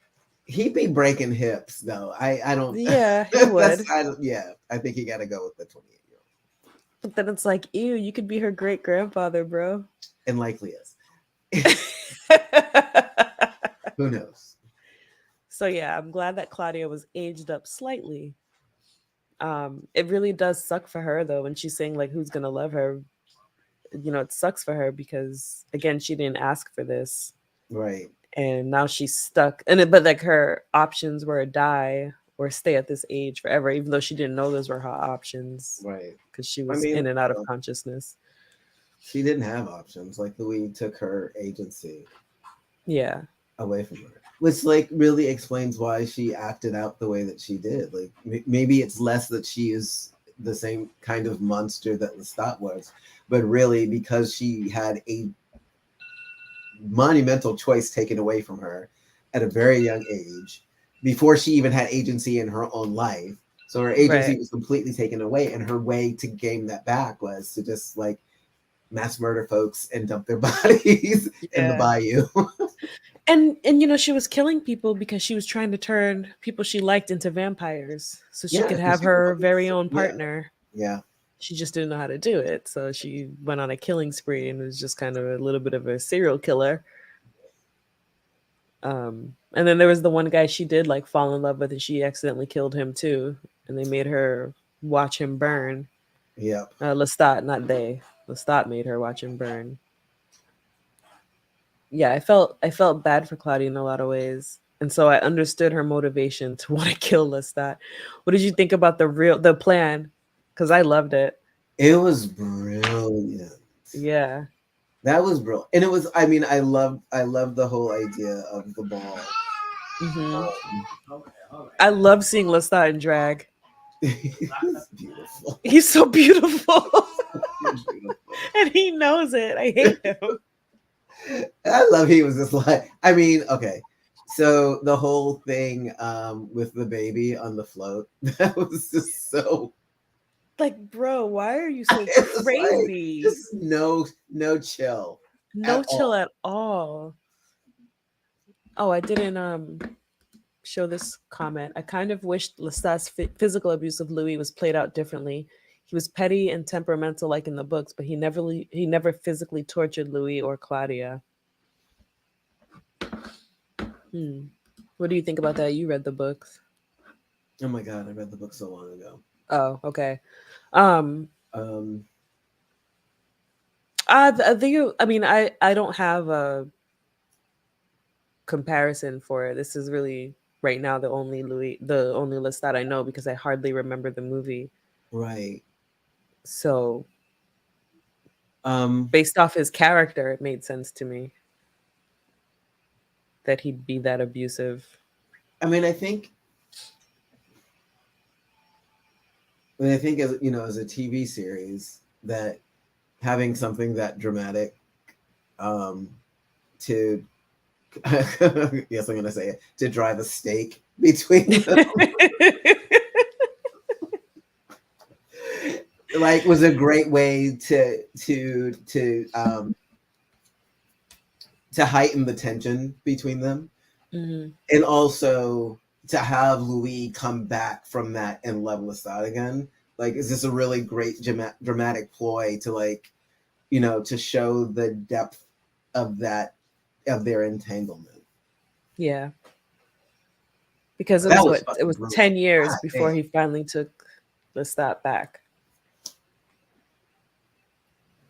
he'd be breaking hips though. I don't. Yeah, he would. Yeah. I think you got to go with the 28-year-old, But then it's like, ew, you could be her great grandfather, bro. and likely is. Who knows? So yeah, I'm glad that Claudia was aged up slightly. It really does suck for her though when she's saying like who's gonna love her. You know, it sucks for her because again, she didn't ask for this, Right. and now she's stuck. And but like her options were die or stay at this age forever, even though she didn't know those were her options Right. because she I was mean, in and out of consciousness. she didn't have options. Like Louis took her agency Yeah, away from her, which like really explains why she acted out the way that she did. Like maybe it's less that she is the same kind of monster that Lestat was, but really because she had a monumental choice taken away from her at a very young age before she even had agency in her own life. So her agency right. was completely taken away, and her way to gain that back was to just like mass murder folks and dump their bodies in the Yeah. bayou. And you know, she was killing people because she was trying to turn people she liked into vampires so she Yeah, could 'cause have she her very was, own yeah, partner. yeah, She just didn't know how to do it. So she went on a killing spree and was just kind of a little bit of a serial killer. And then there was the one guy she did like fall in love with and she accidentally killed him too. And they made her watch him burn. yep. Lestat, not they. Lestat made her watch him burn. Yeah, I felt bad for Claudia in a lot of ways. And so I understood her motivation to want to kill Lestat. What did you think about the plan? Because I loved it. It was brilliant. Yeah. That was brilliant, and it was. I mean, I loved the whole idea of the ball. Hmm. Um, Okay, all right. I love seeing Lestat in drag. it's beautiful. He's so beautiful. Beautiful. And he knows it. I hate him. I love he was just like. I mean, okay. So the whole thing with the baby on the float, that was just so. Like, bro, why are you so It was like crazy? just no chill No at chill all. at all. Oh, I didn't show this comment. I kind of wished Lestat's physical abuse of Louis was played out differently. He was petty and temperamental like in the books, but he never physically tortured Louis or Claudia. Hmm. What do you think about that? You read the books. Oh my god, I read the book so long ago. Oh, okay. Um Um, I mean I don't have a comparison for it. This is really right now the only list that I know because I hardly remember the movie. right. So Um, based off his character, it made sense to me that he'd be that abusive. I mean, I think And I think, as you know, as a TV series, that having something that dramatic, to yes, I'm gonna say it, to drive a stake between them, like, was a great way to heighten the tension between them, Mhm. and also to have Louis come back from that and love Lestat again. Like, is this a really great dramatic ploy to, like, to show the depth of their entanglement? Yeah, because it That was was what it fucking was brutal. 10 years God before damn. he finally took Lestat back.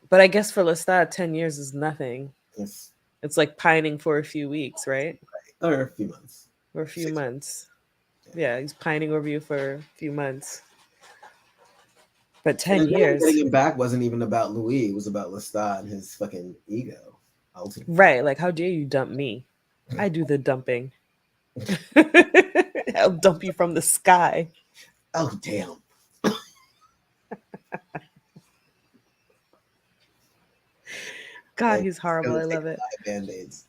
But I guess for Lestat, 10 years is nothing. Yes. It's like pining for a few weeks, right? Or a few months. Or a few 6 months. months. Yeah, he's pining over you for a few months. But And 10 then getting years. him back wasn't even about Louis. It was about Lestat and his fucking ego, ultimately. Right, like how dare you dump me? I do the dumping. I'll dump you from the sky. Oh, damn. God, Like, he's it's horrible. gonna I take love a it. lot of band-aids.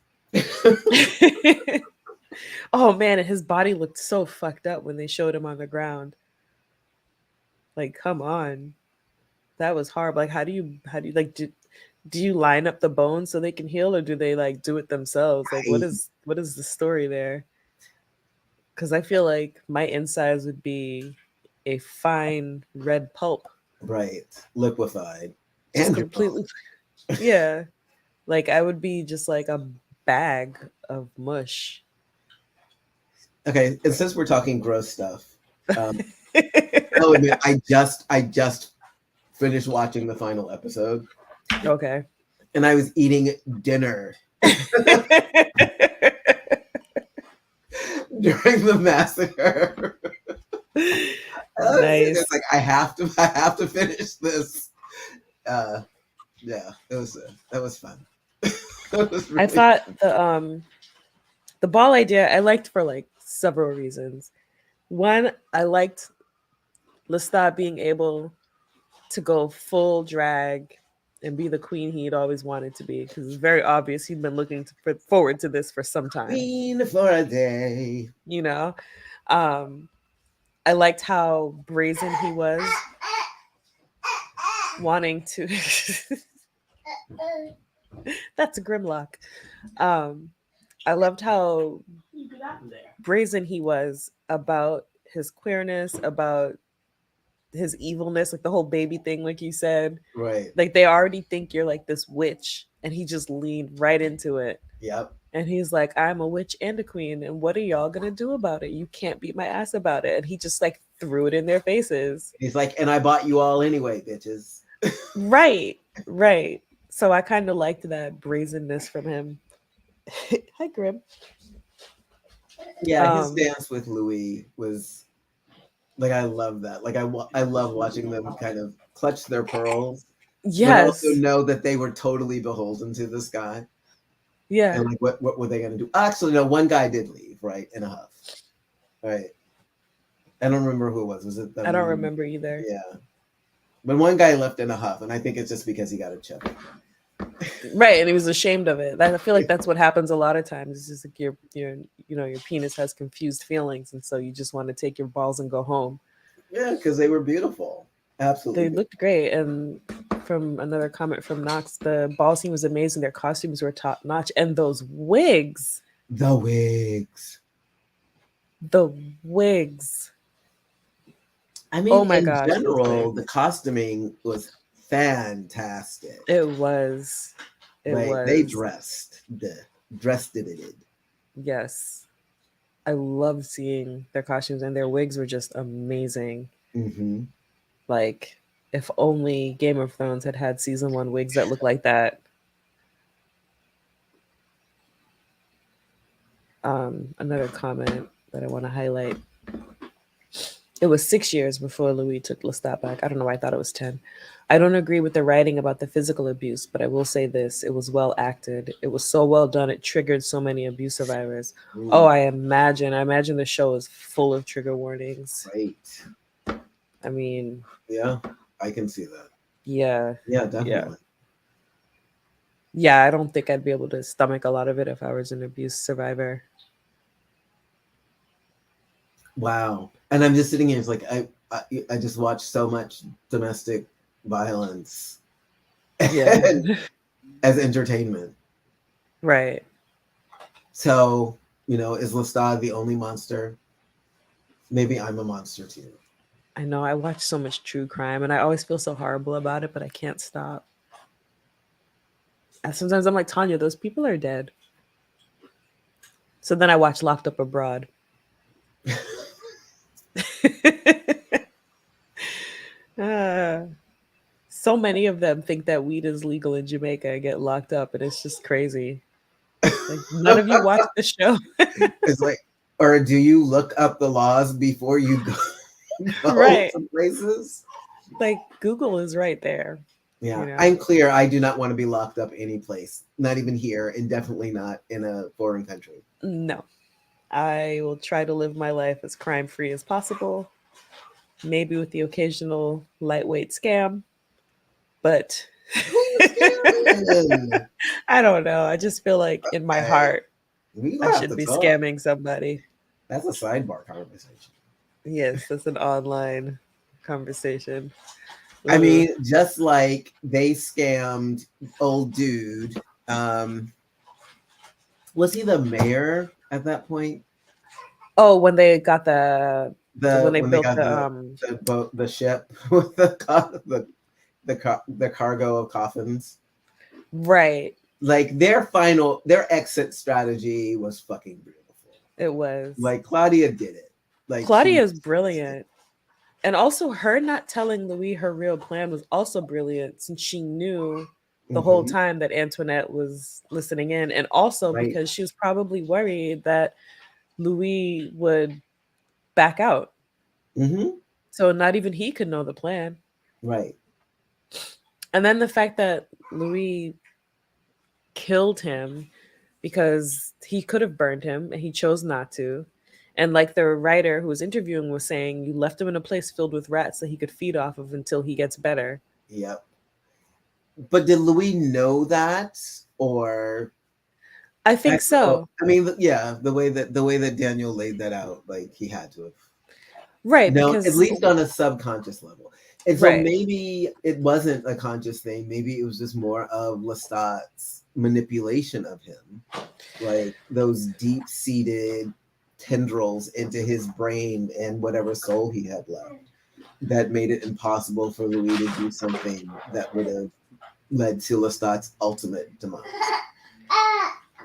Oh man, and his body looked so fucked up when they showed him on the ground. Like, come on. That was horrible. Like, how do you like do you line up the bones so they can heal, or do they like do it themselves? Like, what Right. is the story there? Because I feel like my insides would be a fine red pulp, Right. Liquefied. just And your completely. Yeah, like I would be just like a bag of mush. Okay, and since we're talking gross stuff, um, I'll admit I just finished watching the final episode, Okay. and I was eating dinner during the massacre. It's Nice. like I have to finish this. Uh, yeah, that was fun. That was I really thought the ball idea I liked for like several reasons. One, I liked Lestat being able to go full drag and be the queen he'd always wanted to be, because it's very obvious he'd been looking forward to this for some time. queen for a day. You know, um, I liked how brazen he was, wanting to. That's a Grimlock. Um, I loved how You get out of there. brazen he was about his queerness, about his evilness, like the whole baby thing, like you said. Right. Like they already think you're like this witch, and he just leaned right into it. Yep. And he's like, I'm a witch and a queen, and what are y'all gonna do about it? You can't beat my ass about it. And he just like threw it in their faces. He's like, and I bought you all anyway, bitches. Right, right. So I kind of liked that brazenness from him. Hi, Grim. Yeah, his Um, dance with Louis was like, I love that. Like, I love watching them kind of clutch their pearls, but also yes, know that they were totally beholden to this guy. yeah. And like, what were they going to do? Actually, no, one guy did leave, right, in a huff. Right. I don't remember who it was. Was it I don't them? remember either. Yeah. But one guy left in a huff, and I think it's just because he got a chip. Right, and he was ashamed of it. I feel like that's what happens a lot of times. It's just like your penis has confused feelings, and so you just want to take your balls and go home. Yeah, because they were beautiful. Absolutely. They Beautiful. looked great, and from another comment from Knox, the ball scene was amazing. Their costumes were top notch, and those wigs, The wigs. the wigs. I mean, Oh my in gosh, those general, the wigs! costuming was fantastic. It was, it Like, they was. dressed it. Yes, I loved seeing their costumes, and their wigs were just amazing. Mm-hmm. Like, if only Game of Thrones had had season one wigs that look like that. Another comment that I want to highlight. It was 6 years before Louis took Lestat back. I don't know why I thought it was 10. I don't agree with the writing about the physical abuse, but I will say this. It was well acted. It was so well done. It triggered so many abuse survivors. Oh, I imagine the show is full of trigger warnings. Right. I mean, Yeah, I can see that. yeah, Yeah, yeah. definitely. Yeah, I don't think I'd be able to stomach a lot of it if I was an abuse survivor. Wow. And I'm just sitting here. It's like I just watched so much domestic violence Yeah. as entertainment. Right. So, is Lestat the only monster? Maybe I'm a monster too. I know I watch so much true crime and I always feel so horrible about it, but I can't stop. And sometimes I'm like, Tanya, those people are dead. So then I watch Locked Up Abroad. Ah, so many of them think that weed is legal in Jamaica and get locked up, and it's just crazy. Like, none of you watch the show. It's like, or do you look up the laws before you go Right. to places? Like, Google is right there, you Yeah, know? I'm clear. I do not want to be locked up any place, not even here, and definitely not in a foreign country. No. I will try to live my life as crime free as possible, maybe with the occasional lightweight scam, but Who is scamming? I don't know. I just feel like in my Hey, heart, we I gonna have should to be talk. scamming somebody. That's a sidebar conversation. Yes, that's an online conversation. I Ooh. mean, just like they scammed old dude. Um, was he the mayor at that point? Oh, when they got when they When they built got the boat, the ship with the cargo of coffins. right, Like their exit strategy was fucking beautiful. it was. Like Claudia did it. Like Claudia she is brilliant. And also her not telling Louis her real plan was also brilliant since she knew the whole Mhm, time that Antoinette was listening in, and also right. because she was probably worried that Louis would back out. Hmm. So not even he could know the plan. Right. And then the fact that Louis killed him because he could have burned him and he chose not to. And like the writer who was interviewing was saying, you left him in a place filled with rats that he could feed off of until he gets better. Yep. But did Louis know that, or I think so. I mean, yeah, the way that Daniel laid that out, like he had to have Right, known, at because least on a subconscious level. And so right. maybe it wasn't a conscious thing. Maybe it was just more of Lestat's manipulation of him, like those deep-seated tendrils into his brain and whatever soul he had left, that made it impossible for Louis to do something that would have led to Lestat's ultimate demise.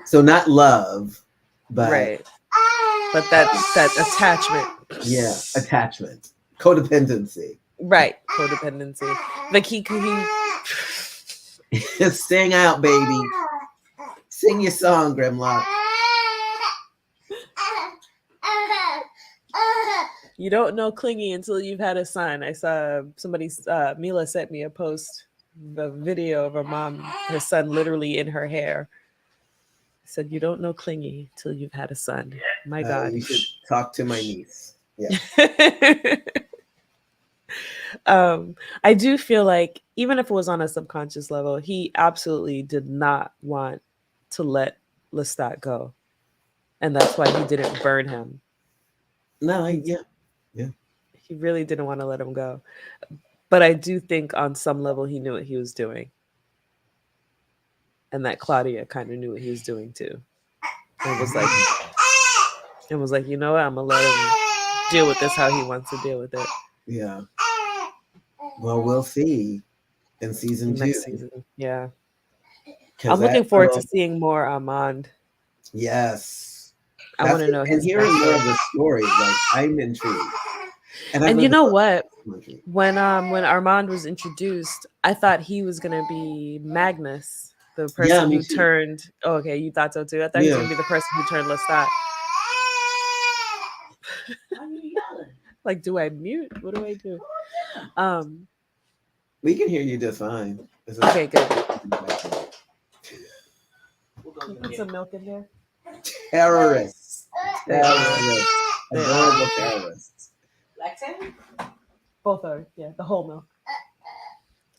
So not love, but Right. But that attachment. yeah, attachment, codependency. Right. Codependency. Like he Sing out, baby. Sing your song, Grimlock. you don't know clingy until you've had a son. I saw somebody Mila sent me a post, a video of her mom, her son literally in her hair. I said, you don't know clingy till you've had a son. My God. You should talk to my niece. Yeah. I do feel like even if it was on a subconscious level, he absolutely did not want to let Lestat go. And that's why he didn't burn him. No, He yeah. Yeah. he really didn't want to let him go. But I do think on some level he knew what he was doing. And that Claudia kind of knew what he was doing too. And was like, you know what, I'm gonna let him deal with this how he wants to deal with it. Yeah. Well, we'll see in season two. Next season. Yeah. Because I'm looking that forward girl, to seeing more Armand. yes. I want to know And his hearing more backstory. of the story, like I'm intrigued. And I've And you read the know book. what? I'm intrigued. When Armand was introduced, I thought he was gonna be Magnus, the Yeah, person me who too. turned. Oh, okay, you thought so too. I thought he was Yeah. gonna be the person who turned Lestat. Why you yelling? Like, do I mute? What do I do? Um. We can hear you just fine. Okay, good. We'll Can go you get put it. some milk in there? Terrorists. They are. Terrorists. They Adorable are. terrorists. Lactating? Both are, yeah, the whole milk.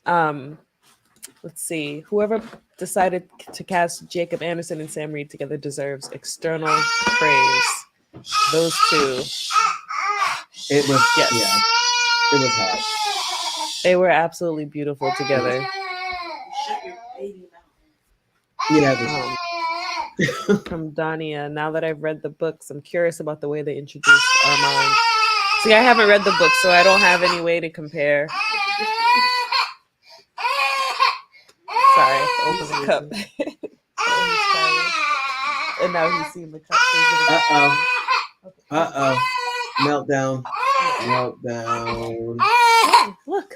Um, let's see. Whoever decided to cast Jacob Anderson and Sam Reed together deserves external praise. Those two, It was yes, yeah, it was hot. they were absolutely beautiful together. Shut your baby mouth. Yeah, it was Um, hot. from Dania. Now that I've read the books, I'm curious about the way they introduced Armand. See, I haven't read the book, so I don't have any way to compare. Sorry, open the cup. Oh, he's tired. And now he's seen the cup. So he's gonna Uh-oh. Meltdown. Meltdown. Oh, look.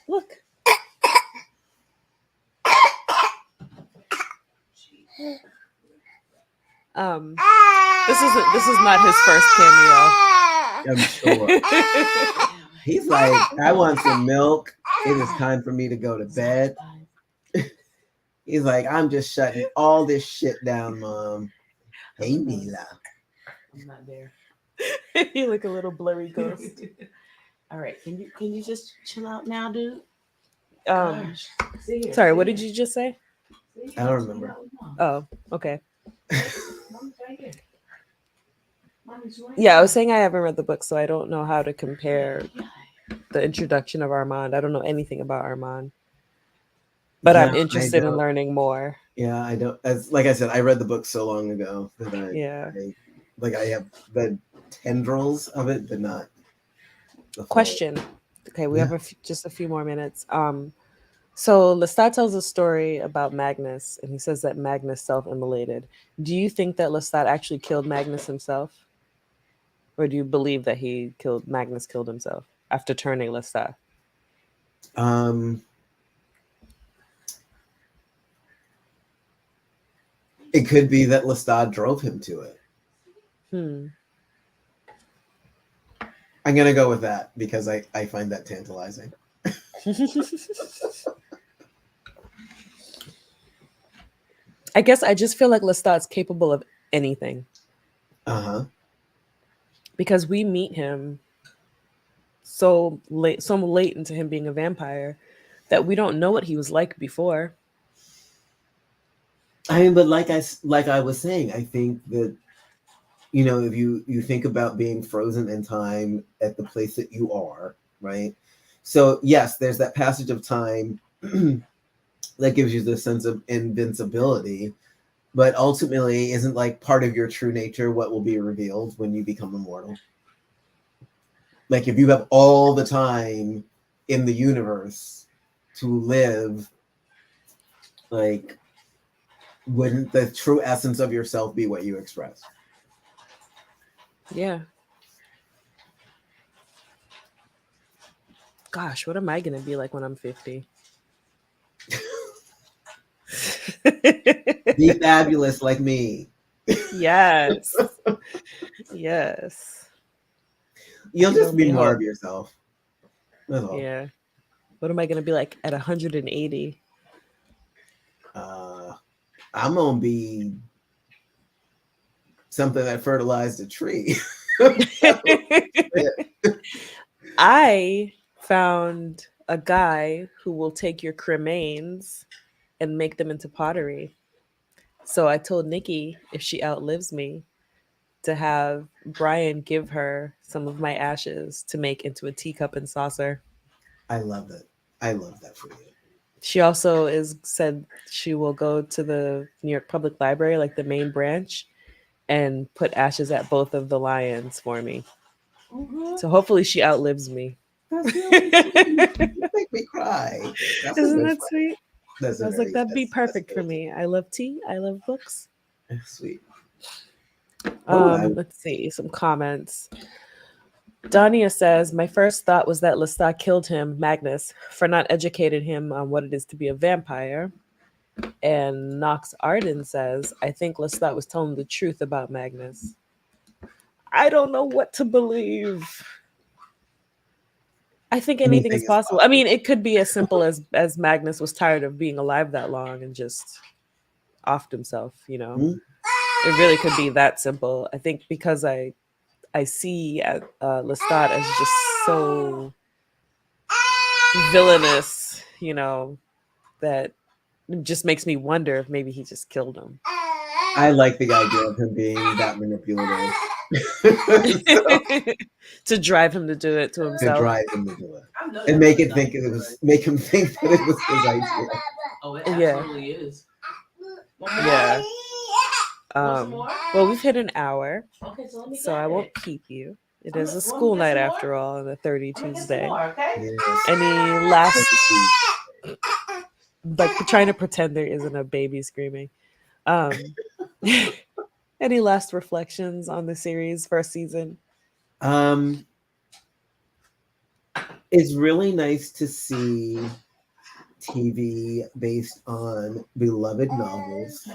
Look. This is not his first cameo. I'm sure. He's like, I want some milk. It is time for me to go to bed. He's like, I'm just shutting all this shit down, Mom. Hey, Mila. I'm not there. You look a little blurry ghost. All right, can you just chill out now, dude? Gosh. Sit here, Sorry, sit what did here. you just say? Sit I here, don't chill remember. out with Mom. Oh, okay. Mommy's right here. Mommy's right Yeah, I was here. saying I haven't read the book, so I don't know how to compare the introduction of Armand. I don't know anything about Armand, but Yeah, I'm interested in learning more. Yeah, I don't. As like I said, I read the book so long ago that Yeah. I have the tendrils of it, but not the full. Question. Okay, we have just a few more minutes. So Lestat tells a story about Magnus, and he says that Magnus self-immolated. Do you think that Lestat actually killed Magnus himself, or do you believe that Magnus killed himself after turning Lestat? It could be that Lestat drove him to it. I'm gonna go with that because I find that tantalizing. I guess I just feel like Lestat's capable of anything. Because we meet him so late into him being a vampire that we don't know what he was like before. I mean, but like I was saying, I think that if you think about being frozen in time at the place that you are, right? So yes, there's that passage of time that gives you the sense of invincibility, but ultimately isn't like part of your true nature what will be revealed when you become immortal. Like if you have all the time in the universe to live, like wouldn't the true essence of yourself be what you express? Yeah. Gosh, what am I going to be like when I'm 50? Be fabulous like me. Yes. Yes. You'll just be more of yourself. That's all. Yeah. What am I going to be like at 180? I'm going to be something that fertilized a tree. I found a guy who will take your cremains and make them into pottery. So I told Nikki if she outlives me to have Brian give her some of my ashes to make into a teacup and saucer. I love that. I love that for you. She also said she will go to the New York Public Library, like the main branch, and put ashes at both of the lions for me. Mm-hmm. So hopefully she outlives me. That's really sweet. You make me cry. Isn't that sweet? I was like, that'd be perfect for me. I love tea. I love books. Sweet. Let's see some comments. Dania says, my first thought was that Lestat killed him, Magnus, for not educating him on what it is to be a vampire. And Nox Arden says, I think Lestat was telling the truth about Magnus. I don't know what to believe. I think anything is possible. I mean, it could be as simple as Magnus was tired of being alive that long and just offed himself, Mm-hmm. It really could be that simple. I think because I see Lestat as just so villainous, you know, that it just makes me wonder if maybe he just killed him. I like the idea of him being that manipulative. So, To drive him to do it to to himself. drive him to do it. And make him think that it was his idea. Oh, it Yeah. absolutely is. Yeah. Well, we've hit an hour, Okay, so let me so get I it. won't keep you. It is a school night after all, on the I'm gonna get 32's some day. more, okay? Yes. Any last, like trying to pretend there isn't a baby screaming. Um, any last reflections on the series first season? It's really nice to see TV based on beloved novels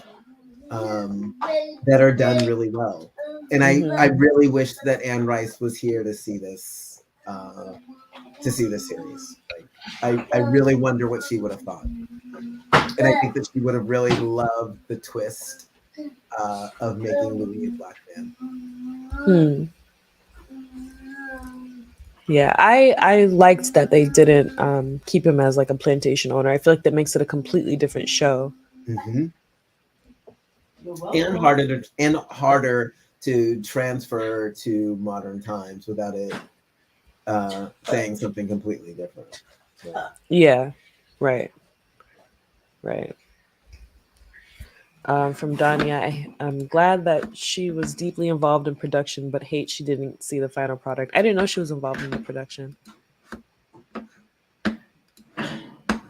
that are done really well. And I Mhm. really wish that Anne Rice was here to see this series. Like I really wonder what she would have thought. And I think that she would have really loved the twist of making Louis a black man. Hmm. Yeah, I liked that they didn't keep him as like a plantation owner. I feel like that makes it a completely different show. Mm-hmm. You're And welcome. harder to transfer to modern times without it saying something completely different. So, Yeah, right, right. From Danya, I'm glad that she was deeply involved in production, but hate she didn't see the final product. I didn't know she was involved in the production. I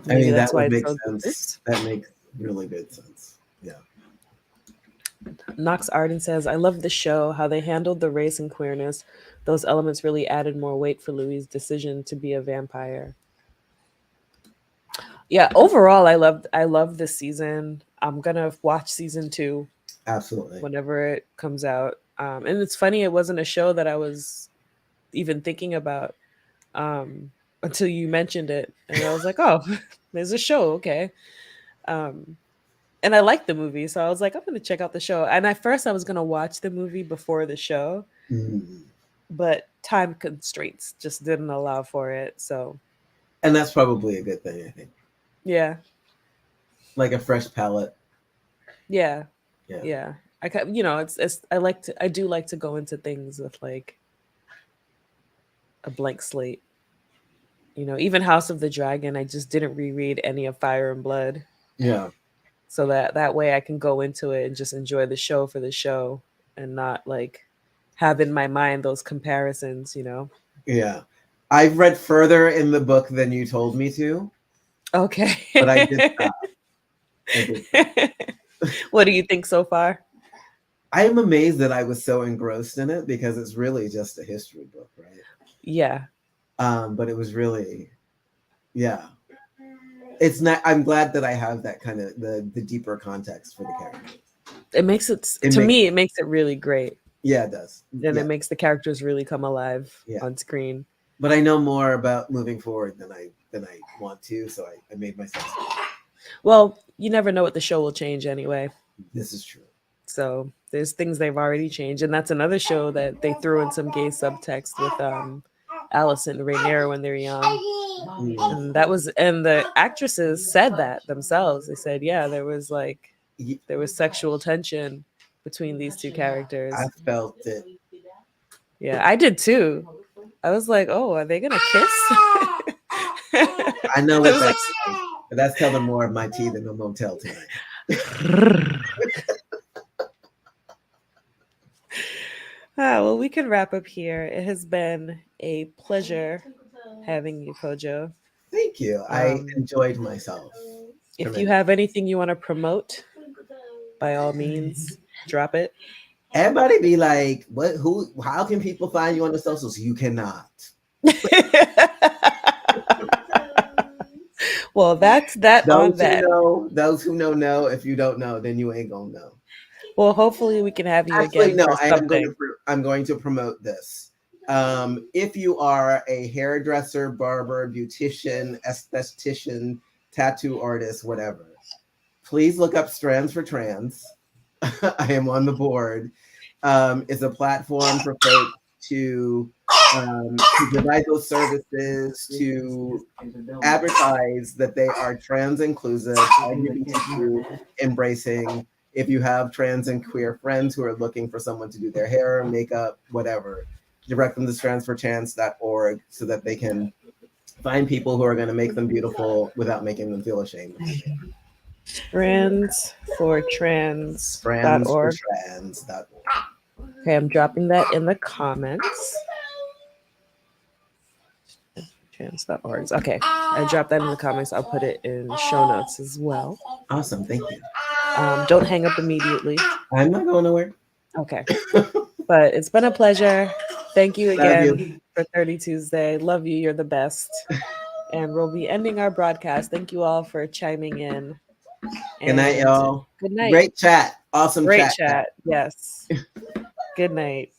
Maybe mean, that's that why would it's make so sense. diverse. That makes really good sense. Yeah. Knox Arden says, I love the show, how they handled the race and queerness. Those elements really added more weight for Louis' decision to be a vampire. Yeah, overall I love this season. I'm gonna watch season 2 Absolutely. whenever it comes out. And it's funny, it wasn't a show that I was even thinking about until you mentioned it, and I was like, oh, there's a show, okay. Um, and I liked the movie, so I was like, I'm gonna check out the show. And at first, I was gonna watch the movie before the show, Mm. but time constraints just didn't allow for it. So And that's probably a good thing, I think. yeah, Like a fresh palette. yeah, Yeah. yeah. It's I do like to go into things with like a blank slate. Even House of the Dragon, I just didn't reread any of Fire and Blood, Yeah. so that way I can go into it and just enjoy the show for the show and not like have in my mind those comparisons. Yeah. I've read further in the book than you told me to, but I did Okay. stop. I did stop. What do you think so far? I am amazed that I was so engrossed in it because it's really just a history book, right? Yeah. But it was really, yeah. It's not. I'm glad that I have that kind of the deeper context for the characters. It makes it It to makes, me it makes it really great. yeah, it does. And it Yeah, makes the characters really come alive yeah. on screen. But I know more about moving forward than I want to, so I made myself. Well, you never know what the show will change anyway. This is true. So there's things they've already changed, and that's another show that they threw in some gay subtext with Allison and Rhaenyra when they're young. Mm. And the actresses said that themselves. They said, yeah, there was sexual tension between these two characters. I felt it. Yeah, I did too. I was like, oh, are they gonna kiss? I know what was that's like, but that's telling more of my teeth in a motel tonight. Well, we can wrap up here. It has been a pleasure having you, Kojo. Thank you. I enjoyed myself. If you have anything you want to promote, by all means, drop it. Everybody be like, "What? Who? How can people find you on the socials?" You cannot. Well, that's that on that. Those who know. If you don't know, then you ain't gonna know. Well, hopefully we can have you Actually, again no. for something. I'm going to promote this. If you are a hairdresser, barber, beautician, esthetician, tattoo artist, whatever, please look up Strands for Trans. I am on the board. It's a platform for folks to to provide those services, to advertise that they are trans inclusive, LGBTQ embracing. If you have trans and queer friends who are looking for someone to do their hair, makeup, whatever, direct them to transforchance.org so that they can find people who are going to make them beautiful without making them feel ashamed. Friends for trans.org. Friendsfortrans.org. Okay, I'm dropping that in the comments. Trans.org. Okay, I dropped that in the comments. I'll put it in show notes as well. Awesome, thank you. Don't hang up immediately. I'm not going nowhere. Okay. But it's been a pleasure. Thank you again you. for 30 Tuesday. Love you. You're the best. And we'll be ending our broadcast. Thank you all for chiming in. Good night, And y'all. Good night. Great chat. Awesome Great chat. chat. Yes. Good night.